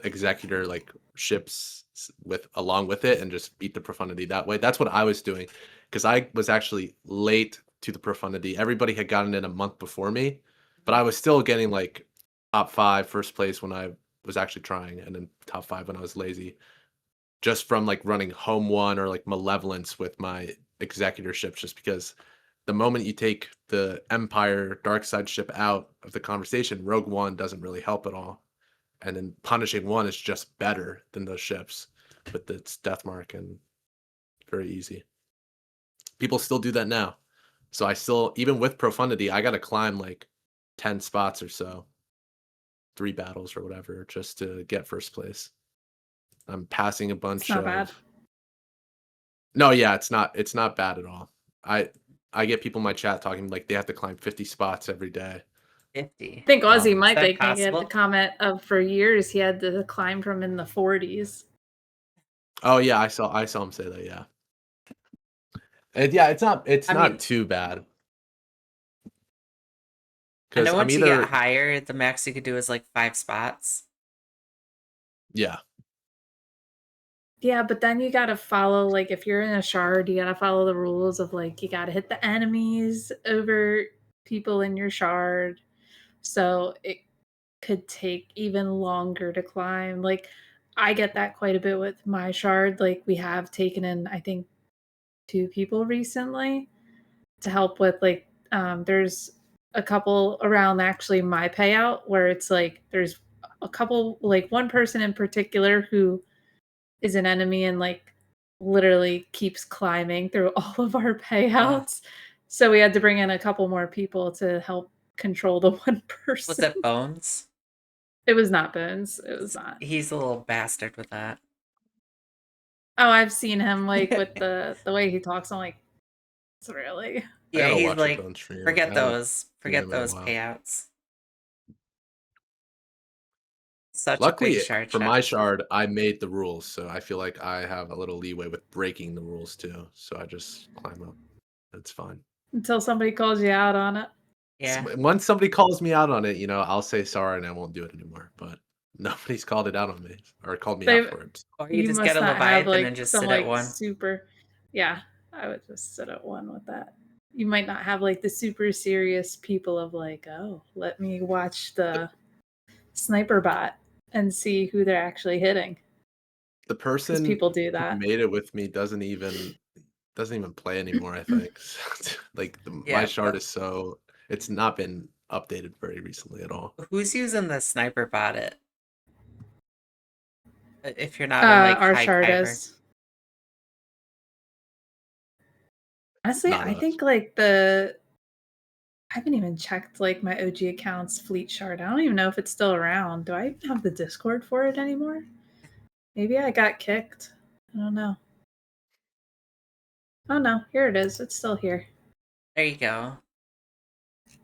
executor like ships with along with it and just beat the profundity that way. That's what I was doing because I was actually late to the profundity. Everybody had gotten it a month before me, but I was still getting like top 5 first place when I was actually trying, and then top 5 when I was lazy, just from like running home one or like malevolence with my executor ships, just because the moment you take the Empire dark side ship out of the conversation, Rogue One doesn't really help at all. And then punishing one is just better than those ships with its death mark, and very easy. People still do that now. So I still, even with profundity, I got to climb like 10 spots or so, 3 battles or whatever, just to get first place. I'm passing a bunch It's not of bad. No, yeah, it's not bad at all. I get people in my chat talking like they have to climb 50 spots every day. 50. I think Aussie Is Mike that making it the possible? comment of for years he had to climb from in the 40s. Oh yeah, I saw him say that, yeah. And yeah, it's not I mean, too bad. I Because know I'm once you get either higher, the max you could do is like 5 spots. yeah. Yeah, but then you gotta follow, like, if you're in a shard, you gotta follow the rules of, like, you gotta hit the enemies over people in your shard. So it could take even longer to climb. Like, I get that quite a bit with my shard. Like, we have taken in, I think, 2 people recently to help with, like, there's a couple around actually my payout where it's like there's a couple, like, one person in particular who is an enemy and like literally keeps climbing through all of our payouts. So we had to bring in a couple more people to help control the one person. Was it Bones? It was not Bones. It was not. He's a little bastard with that. Oh, I've seen him like with the way he talks. I'm like, it's really. I Yeah, gotta he's watch a like, Bone stream. I forget haven't those. seen Forget him in a those while. payouts. Such a big Luckily, shard for shot. my shard, I made the rules, so I feel like I have a little leeway with breaking the rules too. So I just climb up. That's fine. Until somebody calls you out on it. Yeah. Once somebody calls me out on it, I'll say sorry and I won't do it anymore. But nobody's called it out on me or called me out They for it. Or you You just get must a not have Leviathan and like just some sit at like one. super. Yeah, I would just sit at one with that. You might not have like the super serious people of like, oh, let me watch the sniper bot and see who they're actually hitting. The Because person people do who that. made it with me doesn't even play anymore, I think. Like my Yeah, shard but is it's not been updated very recently at all. who's using the sniper bot if you're not in like Our high chart kyber? is. Honestly, Not I us. think like I haven't even checked like my OG account's fleet shard. I don't even know if it's still around. Do I even have the Discord for it anymore? Maybe I got kicked. I don't know. Oh no, here it is. It's still here. There you go.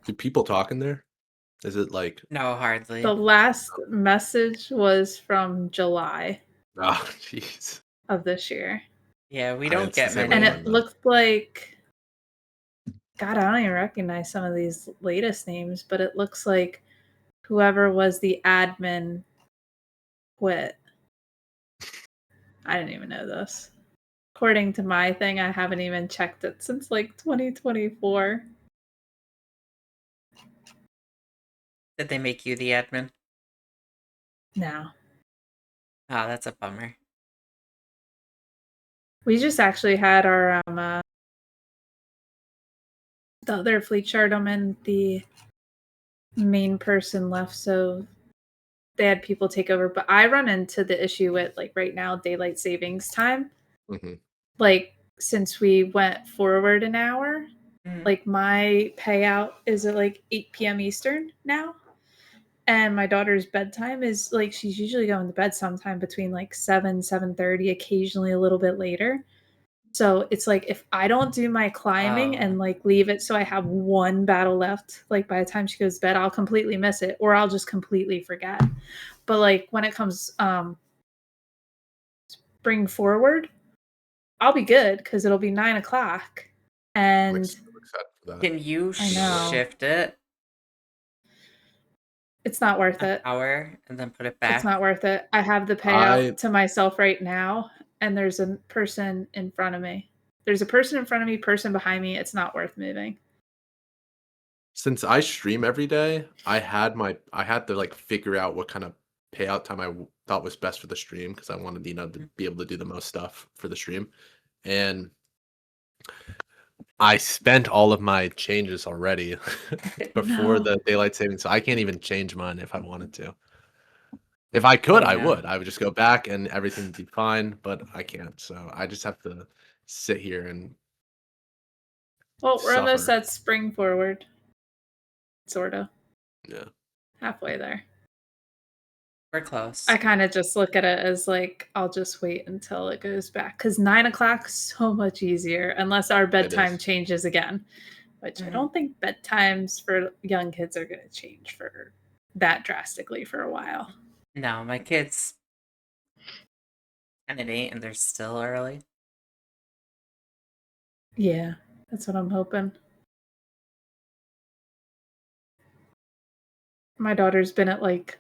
Do people talk in there? Is it like No, hardly. The last message was from July oh jeez. of this year. Yeah, we don't It's the get same And with many. mine it though. looked like God, I don't even recognize some of these latest names, but it looks like whoever was the admin quit. I didn't even know this. According to my thing, I haven't even checked it since like 2024. Did they make you the admin? No. Oh, that's a bummer. We just actually had our the other fleet chart and the main person left, so they had people take over. But I run into the issue with like right now daylight savings time. Hmm. Like since we went forward an hour, Mhm. like my payout is at like 8 p.m. Eastern now. And my daughter's bedtime is like she's usually going to bed sometime between like 7:30, occasionally a little bit later. So it's like if I don't do my climbing Oh, and like leave it so I have one battle left, like by the time she goes to bed, I'll completely miss it or I'll just completely forget. But like when it comes spring forward, I'll be good because it'll be 9 o'clock. I'm And excited for that. can you I know shift it it's not worth an it. hour and then put it It's back? not worth it. I have the payout I to myself right now, and there's a person in front of me. There's a person in front of me, person behind me. It's not worth moving. Since I stream every day, I had to like figure out what kind of payout time thought was best for the stream because I wanted to Mhm. be able to do the most stuff for the stream, and I spent all of my changes already before No. the daylight savings, so I can't even change mine if I wanted to. If I could, Oh I no. would. I would just go back and everything would be fine, but I can't. So I just have to sit here and Well, we're almost suffer. at spring forward, sorta. Yeah. Halfway there. We're close. I kind of just look at it as like I'll just wait until it goes back because 9 o'clock so much easier unless our It bedtime is. changes again, which I Mhm. don't think bedtimes for young kids are going to change for that drastically for a while. No, my kids 10 and 8 and they're still early. Yeah, that's what I'm hoping. My daughter's been at like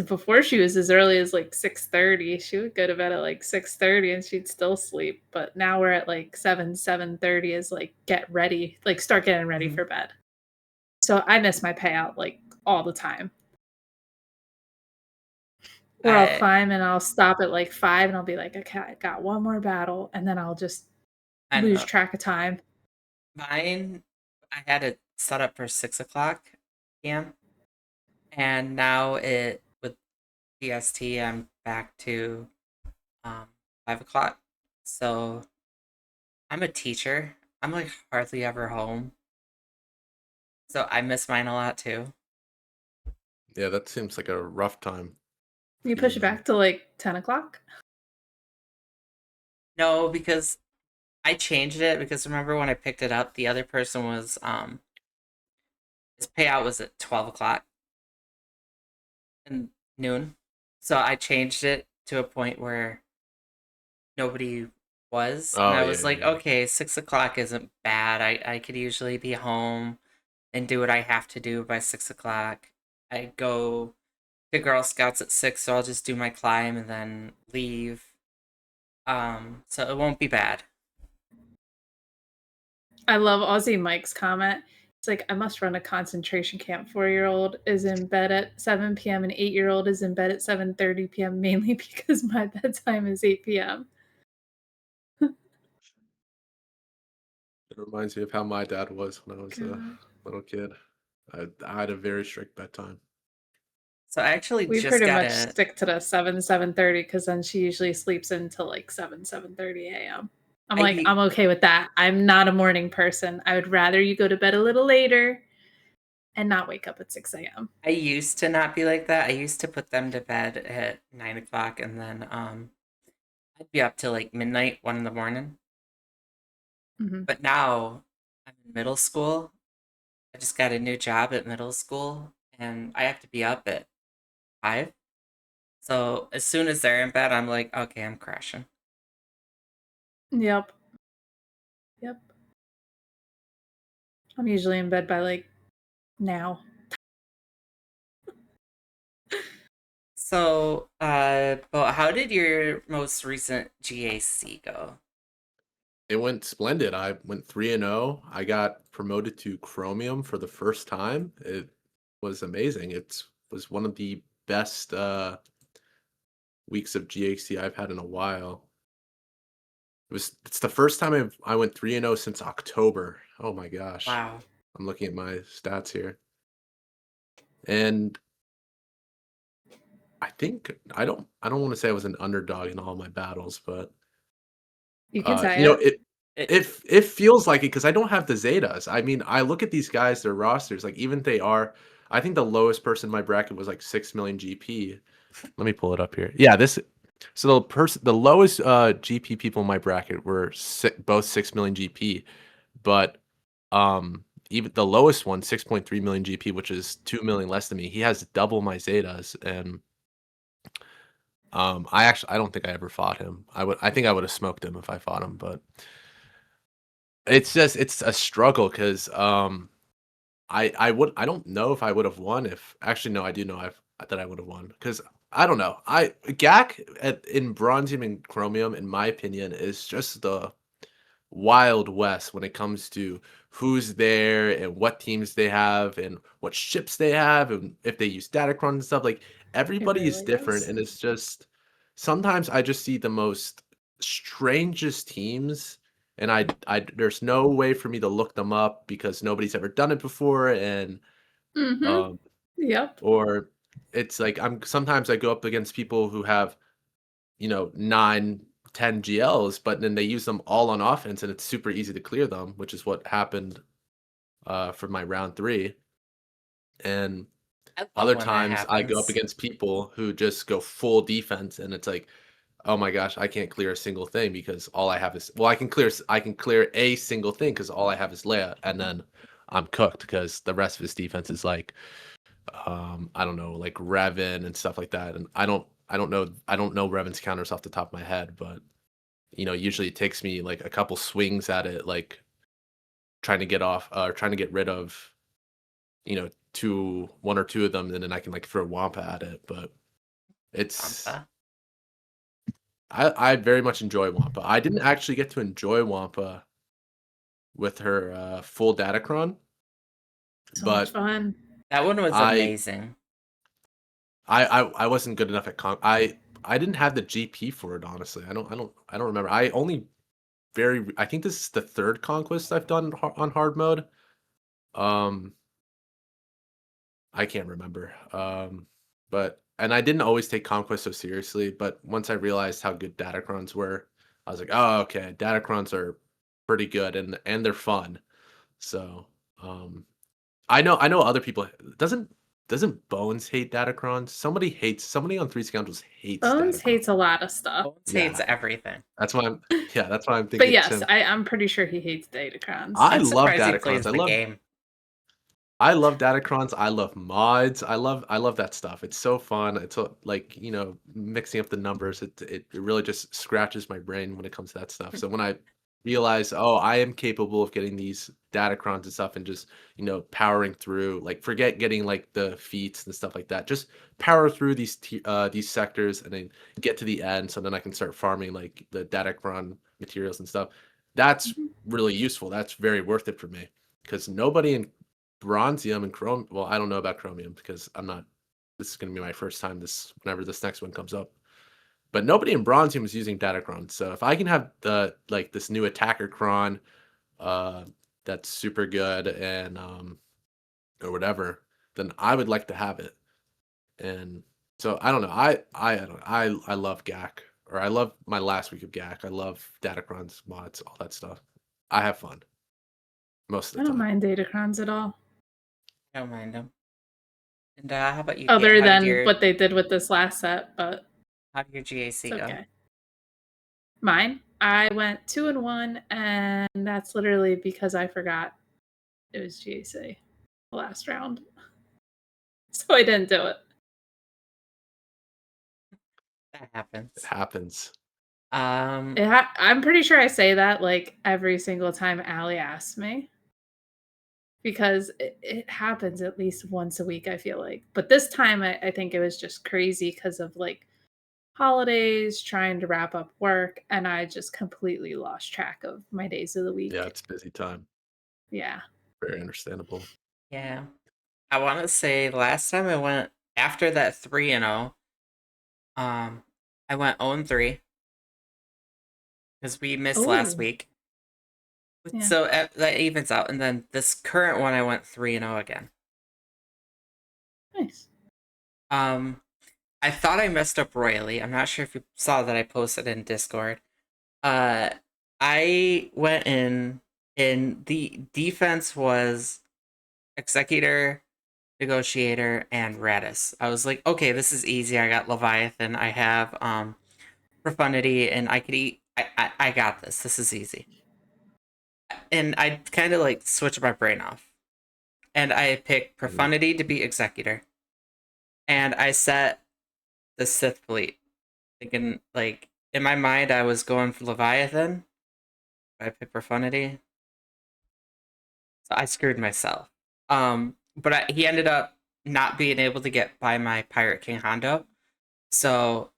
before she was as early as like 6:30. She would go to bed at like 6:30 and she'd still sleep. But now we're at like 7:30 is like get ready, like start getting ready Mhm. for bed. So I miss my payout like all the time. Or I'll I climb and I'll stop at like 5 and I'll be like, okay, I got one more battle, and then I'll just I lose know. track of time. Mine, I had it set up for 6 o'clock p.m. And now it with DST, I'm back to um 5 o'clock. So I'm a teacher. I'm like hardly ever home. So I miss mine a lot too. Yeah, that seems like a rough time You for you push it then. back to like 10 o'clock. No, because I changed it because remember when I picked it up, the other person was his payout was at 12 o'clock and noon. So I changed it to a point where nobody was, and Oh, I yeah, was like, yeah. okay, 6 o'clock isn't bad. I could usually be home and do what I have to do by 6 o'clock. I go to Girl Scouts at 6, so I'll just do my climb and then leave. So it won't be bad. I love Aussie Mike's comment. It's like, I must run a concentration camp. 4-year-old is in bed at 7 p.m. and 8-year-old is in bed at 7:30 p.m. mainly because my bedtime is 8 p.m. It reminds me of how my dad was when I was a God. little kid. I had a very strict bedtime. So I actually We just pretty got much a stick to the 7:30 because then she usually sleeps until like 7:30 a.m. I'm like, I I'm okay with that. I'm not a morning person. I would rather you go to bed a little later and not wake up at 6 a.m. I used to not be like that. I used to put them to bed at 9 o'clock, and then I'd be up till like midnight, 1 in the morning. Mhm. But now I'm in middle school. I just got a new job at middle school, and I have to be up at 5. So as soon as they're in bed, I'm like, okay, I'm crashing. Yep. Yep. I'm usually in bed by like now. So, but how did your most recent GAC go? It went splendid. I went 3-0. I got promoted to Chromium for the first time. It was amazing. It was one of the best weeks of GHC I've had in a while. It's the first time I went 3-0 since October. Oh my gosh. Wow. I'm looking at my stats here. And I don't want to say I was an underdog in all my battles, but You can say you know, it. It, it feels like it because I don't have the Zetas. I mean, I look at these guys, their rosters, like even they are. I think the lowest person in my bracket was like 6 million GP. Let me pull it up here. Yeah, this. So the lowest GP people in my bracket were both 6 million GP, but even the lowest one, 6.3 million GP, which is 2 million less than me. He has double my Zetas, and I don't think I ever fought him. I think I would have smoked him if I fought him, but it's a struggle because I don't know if I would have won if actually no I do know that I would have won because I don't know GAC in Bronzium and Chromium in my opinion is just the Wild West when it comes to who's there and what teams they have and what ships they have and if they use Datacron and stuff. Like It everybody is really different, is. and it's just sometimes I just see the most strangest teams, and I there's no way for me to look them up because nobody's ever done it before, and Mm-hmm. um Yep. or it's like sometimes I go up against people who have 9, 10 GLs, but then they use them all on offense, and it's super easy to clear them, which is what happened for my round 3. And I love other when that times I go up happens. against people who just go full defense, and it's like, oh my gosh, I can't clear a single thing because all I have is I can clear a single thing because all I have is Leia, and then I'm cooked because the rest of his defense is like I don't know, like Revan and stuff like that. And I don't know Revan's counters off the top of my head, but usually it takes me like a couple swings at it, like trying to get rid of, one or two of them, and then I can like throw Wampa at it. But it's Wampa. I very much enjoy Wampa. I didn't actually get to enjoy Wampa with her full Datacron, So much but fun. That one was I amazing. I wasn't good enough at I didn't have the GP for it, honestly. I don't remember. I think this is the third conquest I've done on hard mode. Um I can't remember. And I didn't always take conquest so seriously, but once I realized how good Datacrons were, I was like, "Oh, okay, Datacrons are pretty good and they're fun." So, um I know other people doesn't Bones hate Datacrons? Somebody on Three Scoundrels hates Bones Datacron. hates a lot of stuff. Bones hates Yeah. everything. That's why I'm But thinking it's yes, him. I'm pretty sure he hates datacrons. I I'm love surprised he Datacrons. plays I the love game. I love Datacrons. I love mods. I love that stuff. It's so fun. It's like, mixing up the numbers. It really just scratches my brain when it comes to that stuff. So when I realize, oh, I am capable of getting these Datacrons and stuff and just, powering through, like forget getting like the feats and stuff like that. Just power through these sectors and then get to the end so then I can start farming like the Datacron materials and stuff. That's Mhm. really useful. That's very worth it for me because nobody in Bronzium and Chrome. Well, I don't know about Chromium because I'm not. This is going to be my first time. Whenever this next one comes up, but nobody in Bronzium is using Datacron. So if I can have this new attacker cron, uh, that's super good and or whatever, then I would like to have it. And so I don't know. I love GAC, or I love my last week of GAC. I love Datacron's mods, all that stuff. I have fun most of I the don't time. mind Datacrons at all, I don't mind them. And how about you, Kate? other than what they did with this last set, but how did your it's GAC go? okay. Mine, I went 2-1, and that's literally because I forgot it was GAC the last round, so I didn't do it. That happens. It happens. I'm pretty sure I say that like every single time Allie asks me, because it happens at least once a week, I feel like. But this time, I think it was just crazy because of like holidays, trying to wrap up work, and I just completely lost track of my days of the Yeah, week. it's busy time. Yeah. Very understandable. Yeah. I want to say last time I went after that 3-0, I went 0-3 because we missed last Oh, week. yeah. So that evens out, and then this current one I went 3-0 again. Nice. I thought I messed up royally. I'm not sure if you saw that I posted in Discord. I went in, and the defense was Executor, Negotiator, and Radis. I was like, okay, this is easy. I got Leviathan. I have Profundity, and I could eat. I got this. This is easy. And I kind of like switched my brain off, and I picked Profundity to be Executor, and I set the Sith fleet, thinking like in my mind I was going for Leviathan. I picked Profundity, so I screwed myself. But he ended up not being able to get by my Pirate King Hondo, so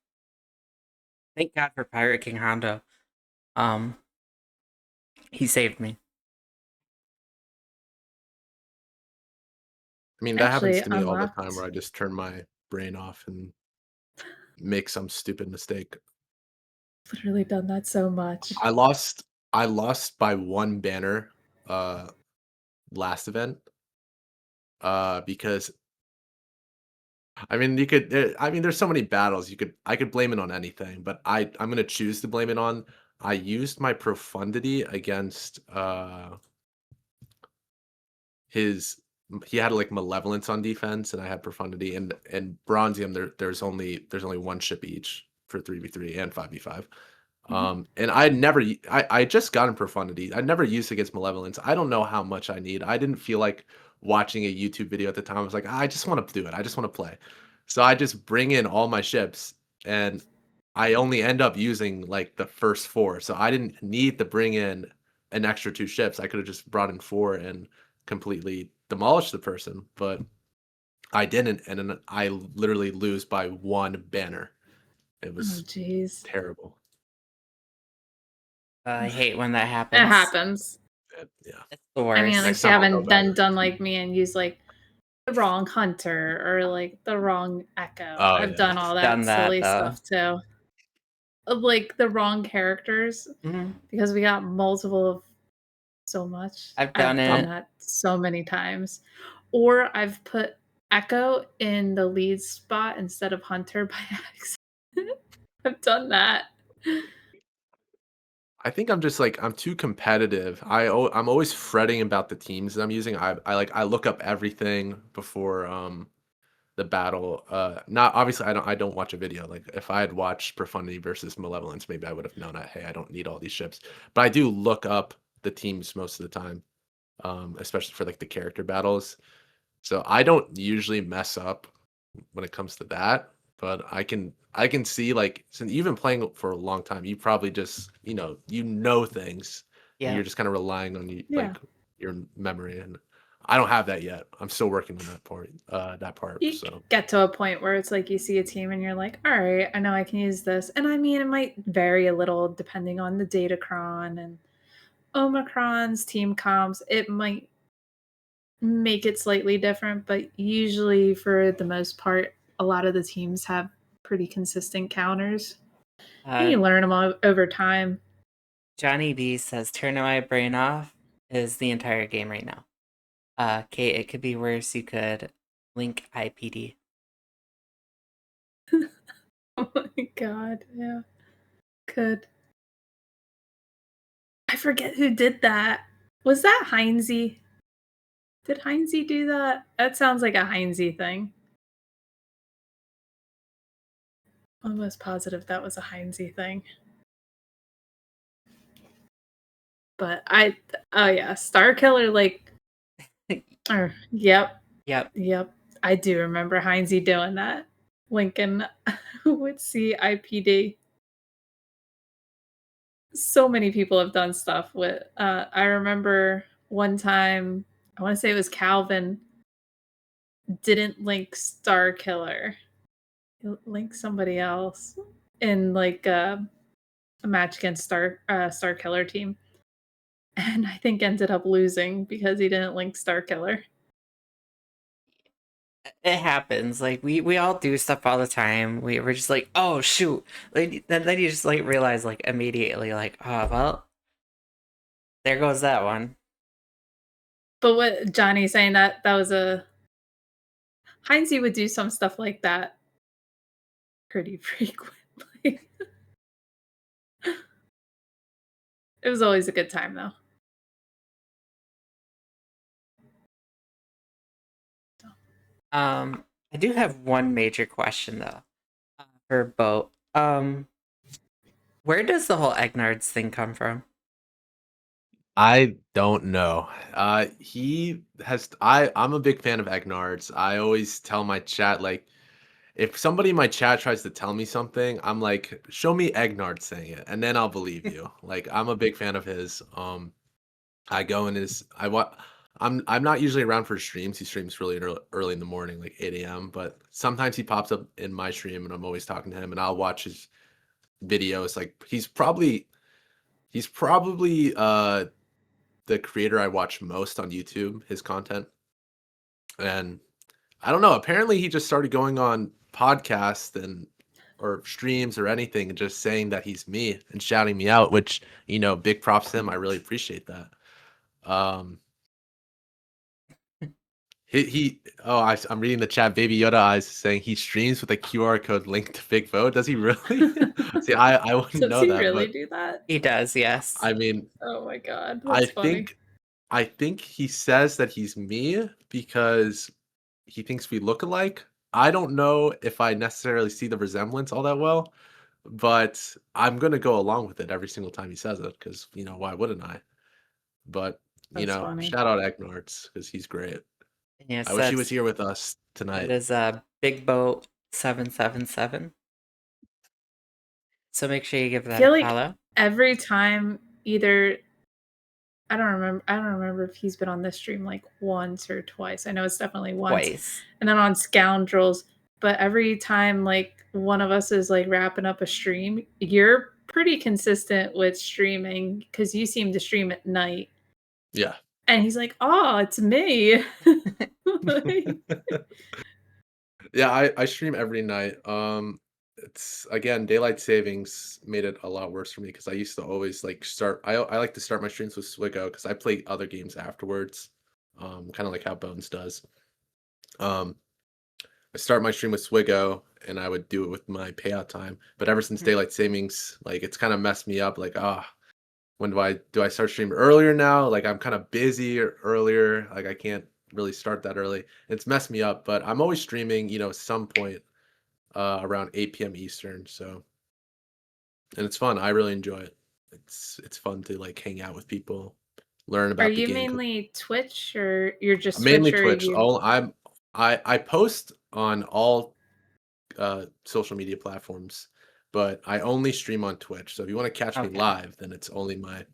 thank God for Pirate King Hondo. He saved me. I mean, that happens Actually to me all the time unlocked. where I just turn my brain off and make some stupid mistake. Literally done that so much. I lost by one banner last event because I mean there's so many battles I could blame it on anything, but I'm going to choose to blame it on I used my profundity against his he had like malevolence on defense and I had profundity and bronzium there's only one ship each for 3v3 and 5v5. Mhm. And I just got in profundity. I never used against malevolence. I don't know how much I need. I didn't feel like watching a YouTube video at the time. I was like, I just want to do it. I just want to play. So I just bring in all my ships and I only end up using like the first four. So I didn't need to bring in an extra two ships. I could have just brought in four and completely demolished the person, but I didn't. And then I literally lose by one banner. It Oh, was jeez. terrible. I hate when that happens. It happens. Yeah. It's the I mean, worst. at Next least you time I'll know haven't done better. like me and used like the wrong hunter or like the wrong echo. Oh, I've yeah. done all that Done that, silly though. stuff too. Of like the wrong characters Mhm. because we got multiple of so much. I've done it. that so many times. Or I've put echo in the lead spot instead of hunter by accident. I've done that. I think I'm just like I'm too competitive. I'm always fretting about the teams that I'm using. I look up everything before the battle. Not obviously I don't watch a video. Like if I had watched Profundity versus Malevolence, maybe I would have known that hey, I don't need all these ships. But I do look up the teams most of the time. Especially for like the character battles. So I don't usually mess up when it comes to that, but I can see like since you've been playing for a long time, you probably just you know things, and Yeah. you're just kind of relying on you Yeah. like your memory, and I don't have that yet. I'm still working on that part. You So get to a point where it's like you see a team and you're like, all right, I know I can use this. And I mean, it might vary a little depending on the Datacron and Omicron's team comps. It might make it slightly different, but usually for the most part, a lot of the teams have pretty consistent counters. And Uh, you learn them over time. Johnny B says, "Turning my brain off is the entire game right now." Kate, it could be worse. You could link IPD. Oh my god, yeah. Could. I forget who did that. Was that Heinze? Did Heinze do that? That sounds like a Heinze thing. Almost positive that was a Heinze thing. But oh yeah, Star Killer, like, yep, Yep. yep. I do remember Heinze doing that. Lincoln would see IPD. So many people have done stuff with. I remember one time, I want to say it was Calvin, didn't link Star Killer. Link somebody else in like a match against Star Killer team, and I think ended up losing because he didn't link Star Killer. It happens. Like we all do stuff all the time. We're just like, oh shoot. Like then you just like realize like immediately like, oh well, there goes that one. But what Johnny's saying, that was a Heinze would do some stuff like that pretty frequently. It was always a good time though. I do have one major question though for Boat. Where does the whole Egnards thing come from? I don't know. I'm a big fan of Egnards. I always tell my chat like if somebody in my chat tries to tell me something, I'm like, show me Egnard saying it, and then I'll believe you. Like I'm a big fan of his. I go in his I wa I'm not usually around for streams. He streams really early in the morning, like 8 a.m. But sometimes he pops up in my stream, and I'm always talking to him, and I'll watch his videos. Like he's probably the creator I watch most on YouTube, his content. And I don't know, apparently he just started going on podcasts and or streams or anything and just saying that he's me and shouting me out, which, big props to him. I really appreciate that. Um I'm reading the chat. Baby Yoda Eyes saying he streams with a QR code linked to BigBoat. Does he really? See, I wouldn't Does know he that, really but do that? He does, yes. I mean, Oh my god, I that's funny. think I think he says that he's me because he thinks we look alike. I don't know if I necessarily see the resemblance all that well, but I'm gonna go along with it every single time he says it because why wouldn't I? But That's funny. shout out Egnarts because he's great. Yes, I wish he was here with us that tonight. is BigBoat777. So make sure you give I that feel a like follow. every time either I don't remember if he's been on this stream like once or twice. I know it's definitely once. Twice. And then on Scoundrels, but every time like one of us is like wrapping up a stream, you're pretty consistent with streaming because you seem to stream at night. Yeah. And he's like, "Oh, it's me." Like, Yeah, I stream every night. It's again daylight savings made it a lot worse for me because I used to always like start. I like to start my streams with Swigo because I play other games afterwards. Kind of like how Bones does. Um, I start my stream with Swigo and I would do it with my payout time. But ever since daylight savings, like it's kind of messed me up. Like when do I start streaming earlier now? Like I'm kind of busy earlier. Like I can't really start that early. It's messed me up. But I'm always streaming. Some point around 8 p.m. Eastern. So, and it's fun. I really enjoy it. It's fun to like hang out with people. learn Are about the you game. mainly Twitch, or you're just Mainly Twitch, or Twitch. you? I post on all social media platforms, but I only stream on Twitch. So if you want to catch me Okay. live, then it's only my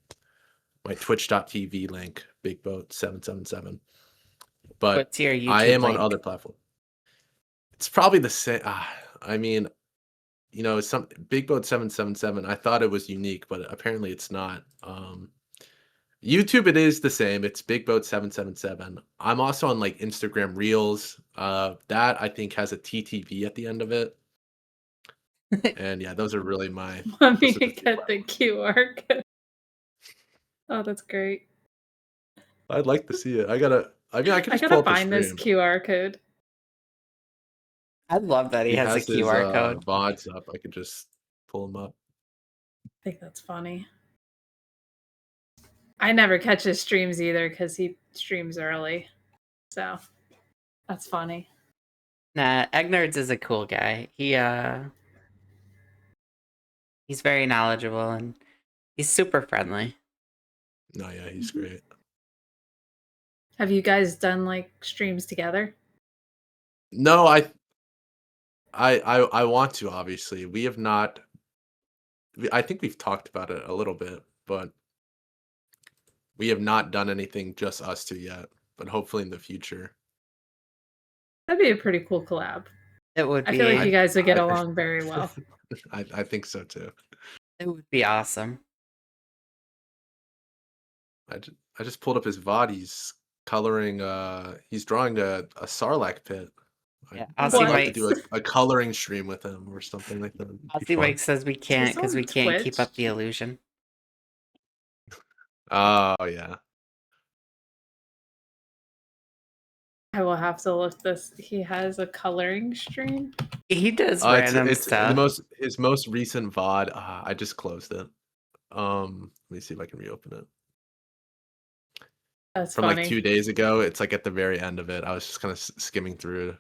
twitch.tv link, BigBoat777. But What's your I YouTube am on link? other platforms. It's probably the same. I mean, some BigBoat777. I thought it was unique, but apparently it's not. YouTube, it is the same. It's BigBoat777. I'm also on like Instagram Reels. That I think has a TTV at the end of it. And yeah, those are really my. Want me Those are to the three get the QR code? Oh, that's great. I'd like to see it. I could I just pull gotta up his find this stream. QR code. I love that he He has a has his QR code. VODs up. I could just pull him up. I think that's funny. I never catch his streams either because he streams early. So that's funny. Nah, Eggnerds is a cool guy. He's very knowledgeable and he's super friendly. No, yeah, he's great. Have you guys done like streams together? No, I want to, obviously. We have not. I think we've talked about it a little bit, but we have not done anything just us two yet. But hopefully in the future. That'd be a pretty cool collab. It would I feel like be you guys would get I- along very well. I think so too. it would be awesome. I just pulled up his VOD. He's coloring. He's drawing a Sarlacc pit. Yeah, I'd Aussie like to Mike's do a coloring stream with him or something like that. It'd be Aussie fun. Mike says we Is can't this because on we can't keep Twitch? up the illusion. Oh yeah. I will have to look this. He has a coloring stream. He does It's random the stuff. his most recent VOD. I just closed it. Let me see if I can reopen it. That's From funny. like 2 days ago. It's like at the very end of it. I was just kind of skimming through it.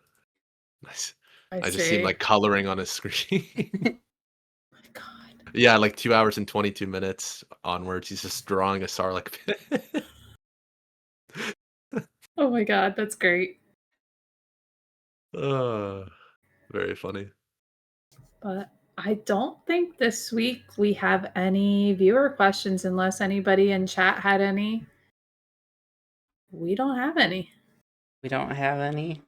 Nice. I just see him like coloring on his screen. Oh my God. Yeah, like 2 hours and 22 minutes onwards. He's just drawing a Sarlacc pit. Oh my God, that's great. Very funny. But I don't think this week we have any viewer questions unless anybody in chat had any. We don't have any. We don't have any.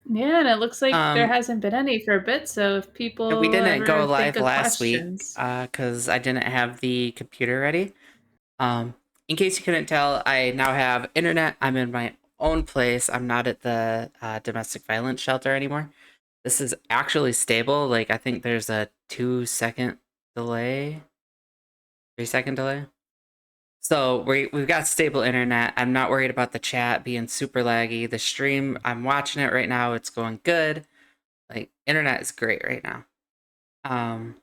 Yeah, and it looks like there Um, hasn't been any for a bit. So if we people didn't go ever live think of last week questions, because I didn't have the computer ready. In case you couldn't tell, I now have internet. I'm in my own place. I'm not at the domestic violence shelter anymore. This is actually stable. Like, I think there's a 2-second delay, 3-second delay. So we've got stable internet. I'm not worried about the chat being super laggy. The stream, I'm watching it right now. It's going good. Like, internet is great right now.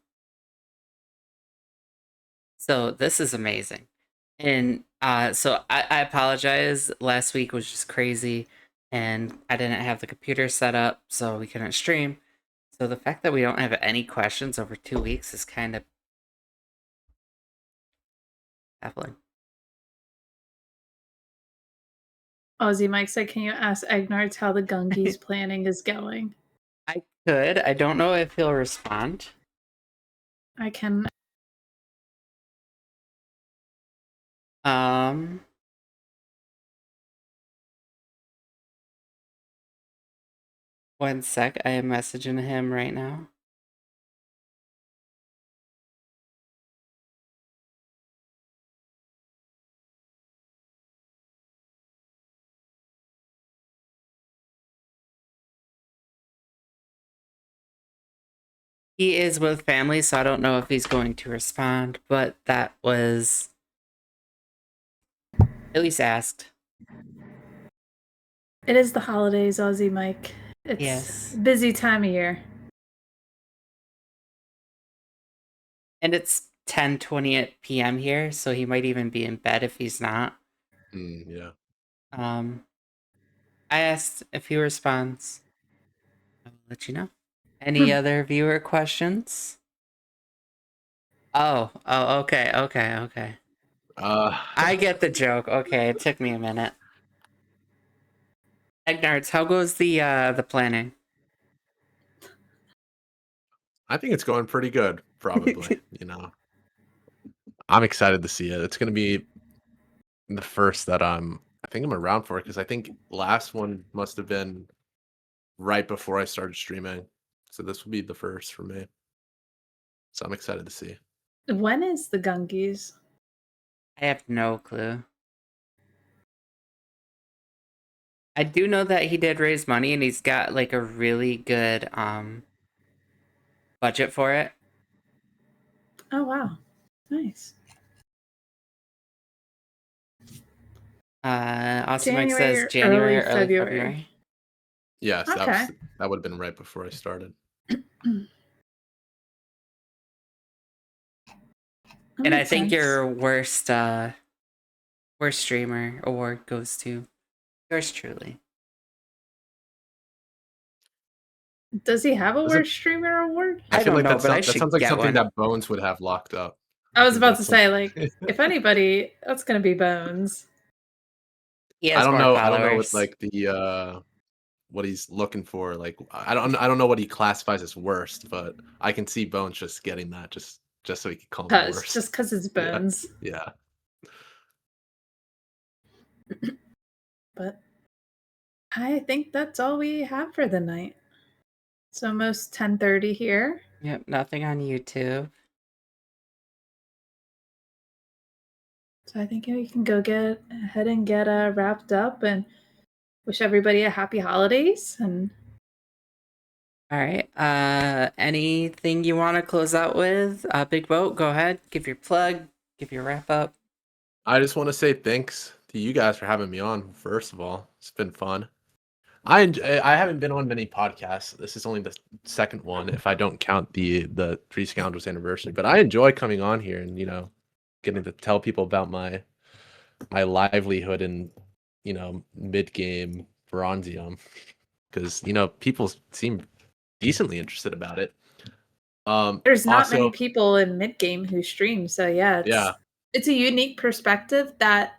So this is amazing. And so I apologize. Last week was just crazy and I didn't have the computer set up, so we couldn't stream. So the fact that we don't have any questions over 2 weeks is kind of baffling. Aussie Mike said, "Can you ask Egnards how the Gungies planning is going?" I could. I don't know if he'll respond. I can. One sec. I am messaging him right now. He is with family, so I don't know if he's going to respond, but that was at least asked. It is the holidays, Aussie Mike. It's Yes. busy time of year. And it's 10:20 p.m. here, so he might even be in bed if he's not. Yeah. I asked if he responds. I will let you know. Any other viewer questions? Oh, okay. I get the joke. Okay, it took me a minute. Egnards, how goes the planning? I think it's going pretty good, probably. I'm excited to see it. It's gonna be the first that I think I'm around for, because I think last one must have been right before I started streaming. So this will be the first for me. So I'm excited to see. When is the Gungies? I have no clue. I do know that he did raise money and he's got like a really good budget for it. Oh wow, nice. Awesome Mike January says or January early or early February. February. Yes, Okay. that would have been right before I started. And I think your worst streamer award goes to yours truly. Does he have a worst streamer award? I feel don't like know, that but I sounds should like get something one. that Bones would have locked up. I was think about to that's say, like- like, if anybody, that's gonna be Bones. He I has don't more know. followers. I don't know what like the what he's looking for. Like I don't know what he classifies as worst, but I can see Bones just getting that just so he can call him worst. Just because it's Bones. Yeah. But I think that's all we have for the night. It's almost 10:30 here. Yep, nothing on YouTube. So I think we can go get ahead and get wrapped up and wish everybody a happy holidays. And all right. Anything you want to close out with? Big Boat, go ahead. Give your plug. Give your wrap up. I just want to say thanks to you guys for having me on. First of all, it's been fun. I haven't been on many podcasts. This is only the second one, if I don't count the Three Scoundrels anniversary. But I enjoy coming on here and getting to tell people about my livelihood in mid game Bronzium, because people seem decently interested about it. there's not also, many people in mid game who stream, so yeah, it's a unique perspective that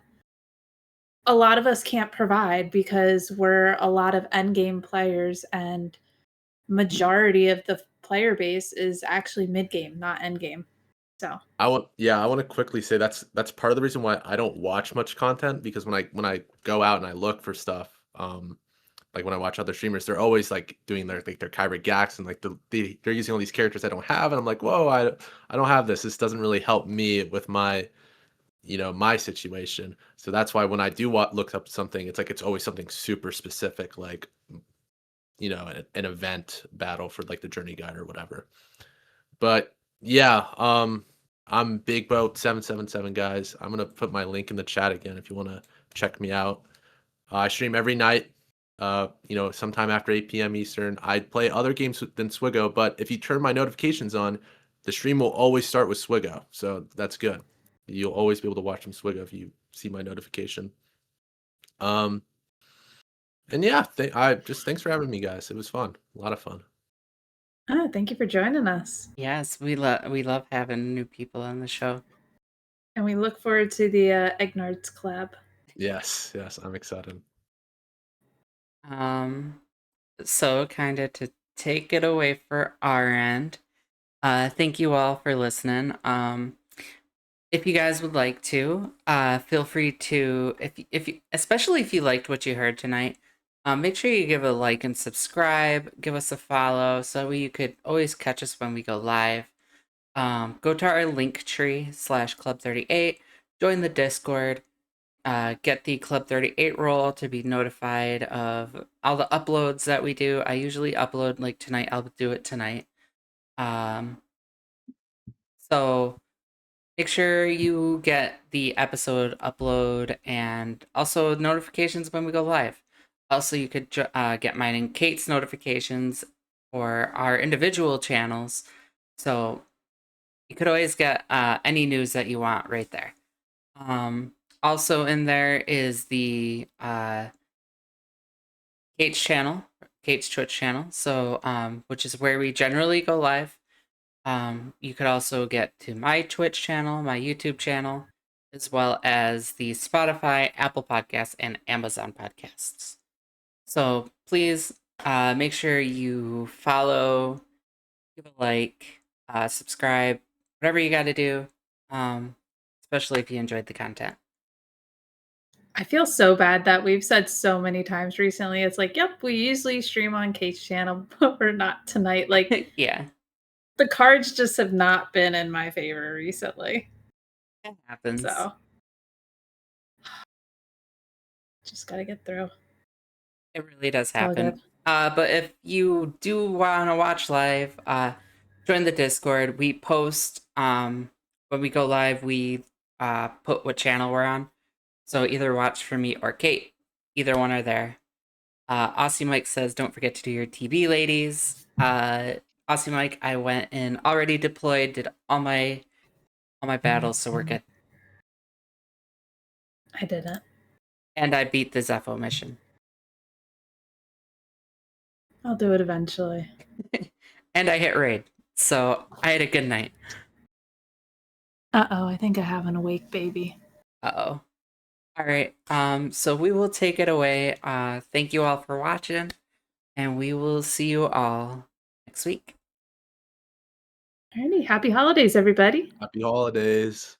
a lot of us can't provide because we're a lot of end game players, and majority of the player base is actually mid game, not end game. So I want to quickly say that's part of the reason why I don't watch much content, because when I go out and I look for stuff, like when I watch other streamers, they're always like doing their Kyber Gax, and like they're using all these characters I don't have, and I'm like, whoa, I don't have this. This doesn't really help me with my my situation. So that's why when I do look up something, it's like it's always something super specific, like an event battle for like the journey guide or whatever. But yeah, I'm BigBoat777, guys. I'm gonna put my link in the chat again if you want to check me out. I stream every night. Sometime after 8 p.m. Eastern. I play other games than Swigo, but if you turn my notifications on, the stream will always start with Swigo, so that's good. You'll always be able to watch from Swigo if you see my notification. And yeah, thanks for having me, guys. It was fun, a lot of fun. oh, thank you for joining us. Yes, we love having new people on the show. And we look forward to the Egnards collab. Yes, I'm excited. So kind of to take it away for our end, thank you all for listening. If you guys would like to, feel free to, if you, especially if you liked what you heard tonight, make sure you give a like and subscribe, give us a follow, so you could always catch us when we go live. Go to our Linktree/Club38, join the Discord, get the Club 38 role to be notified of all the uploads that we do. I usually upload like tonight. I'll do it tonight. So make sure you get the episode upload and also notifications when we go live. Also, you could get mine and Kate's notifications for our individual channels. So you could always get any news that you want right there. Also in there is the Kate's channel, Kate's Twitch channel, so which is where we generally go live. You could also get to my Twitch channel, my YouTube channel, as well as the Spotify, Apple Podcasts, and Amazon Podcasts. So please make sure you follow, give a like, subscribe, whatever you got to do, especially if you enjoyed the content. I feel so bad that we've said so many times recently. It's like, yep, we usually stream on Kate's channel, but we're not tonight. Like, Yeah, the cards just have not been in my favor recently. it happens. So, just gotta get through. It really does It's all happen. good. But if you do want to watch live, join the Discord. We post when we go live. We put what channel we're on, so either watch for me or Kate. Either one are there. Aussie Mike says, "Don't forget to do your TB, ladies." Aussie Mike, I went and already deployed, did all my battles, so we're good. I didn't. And I beat the Zepho mission. I'll do it eventually. And I hit raid, so I had a good night. Uh-oh, I think I have an awake baby. Uh-oh. All right, so we will take it away. Thank you all for watching, and we will see you all next week. Alrighty, happy holidays, everybody. Happy holidays.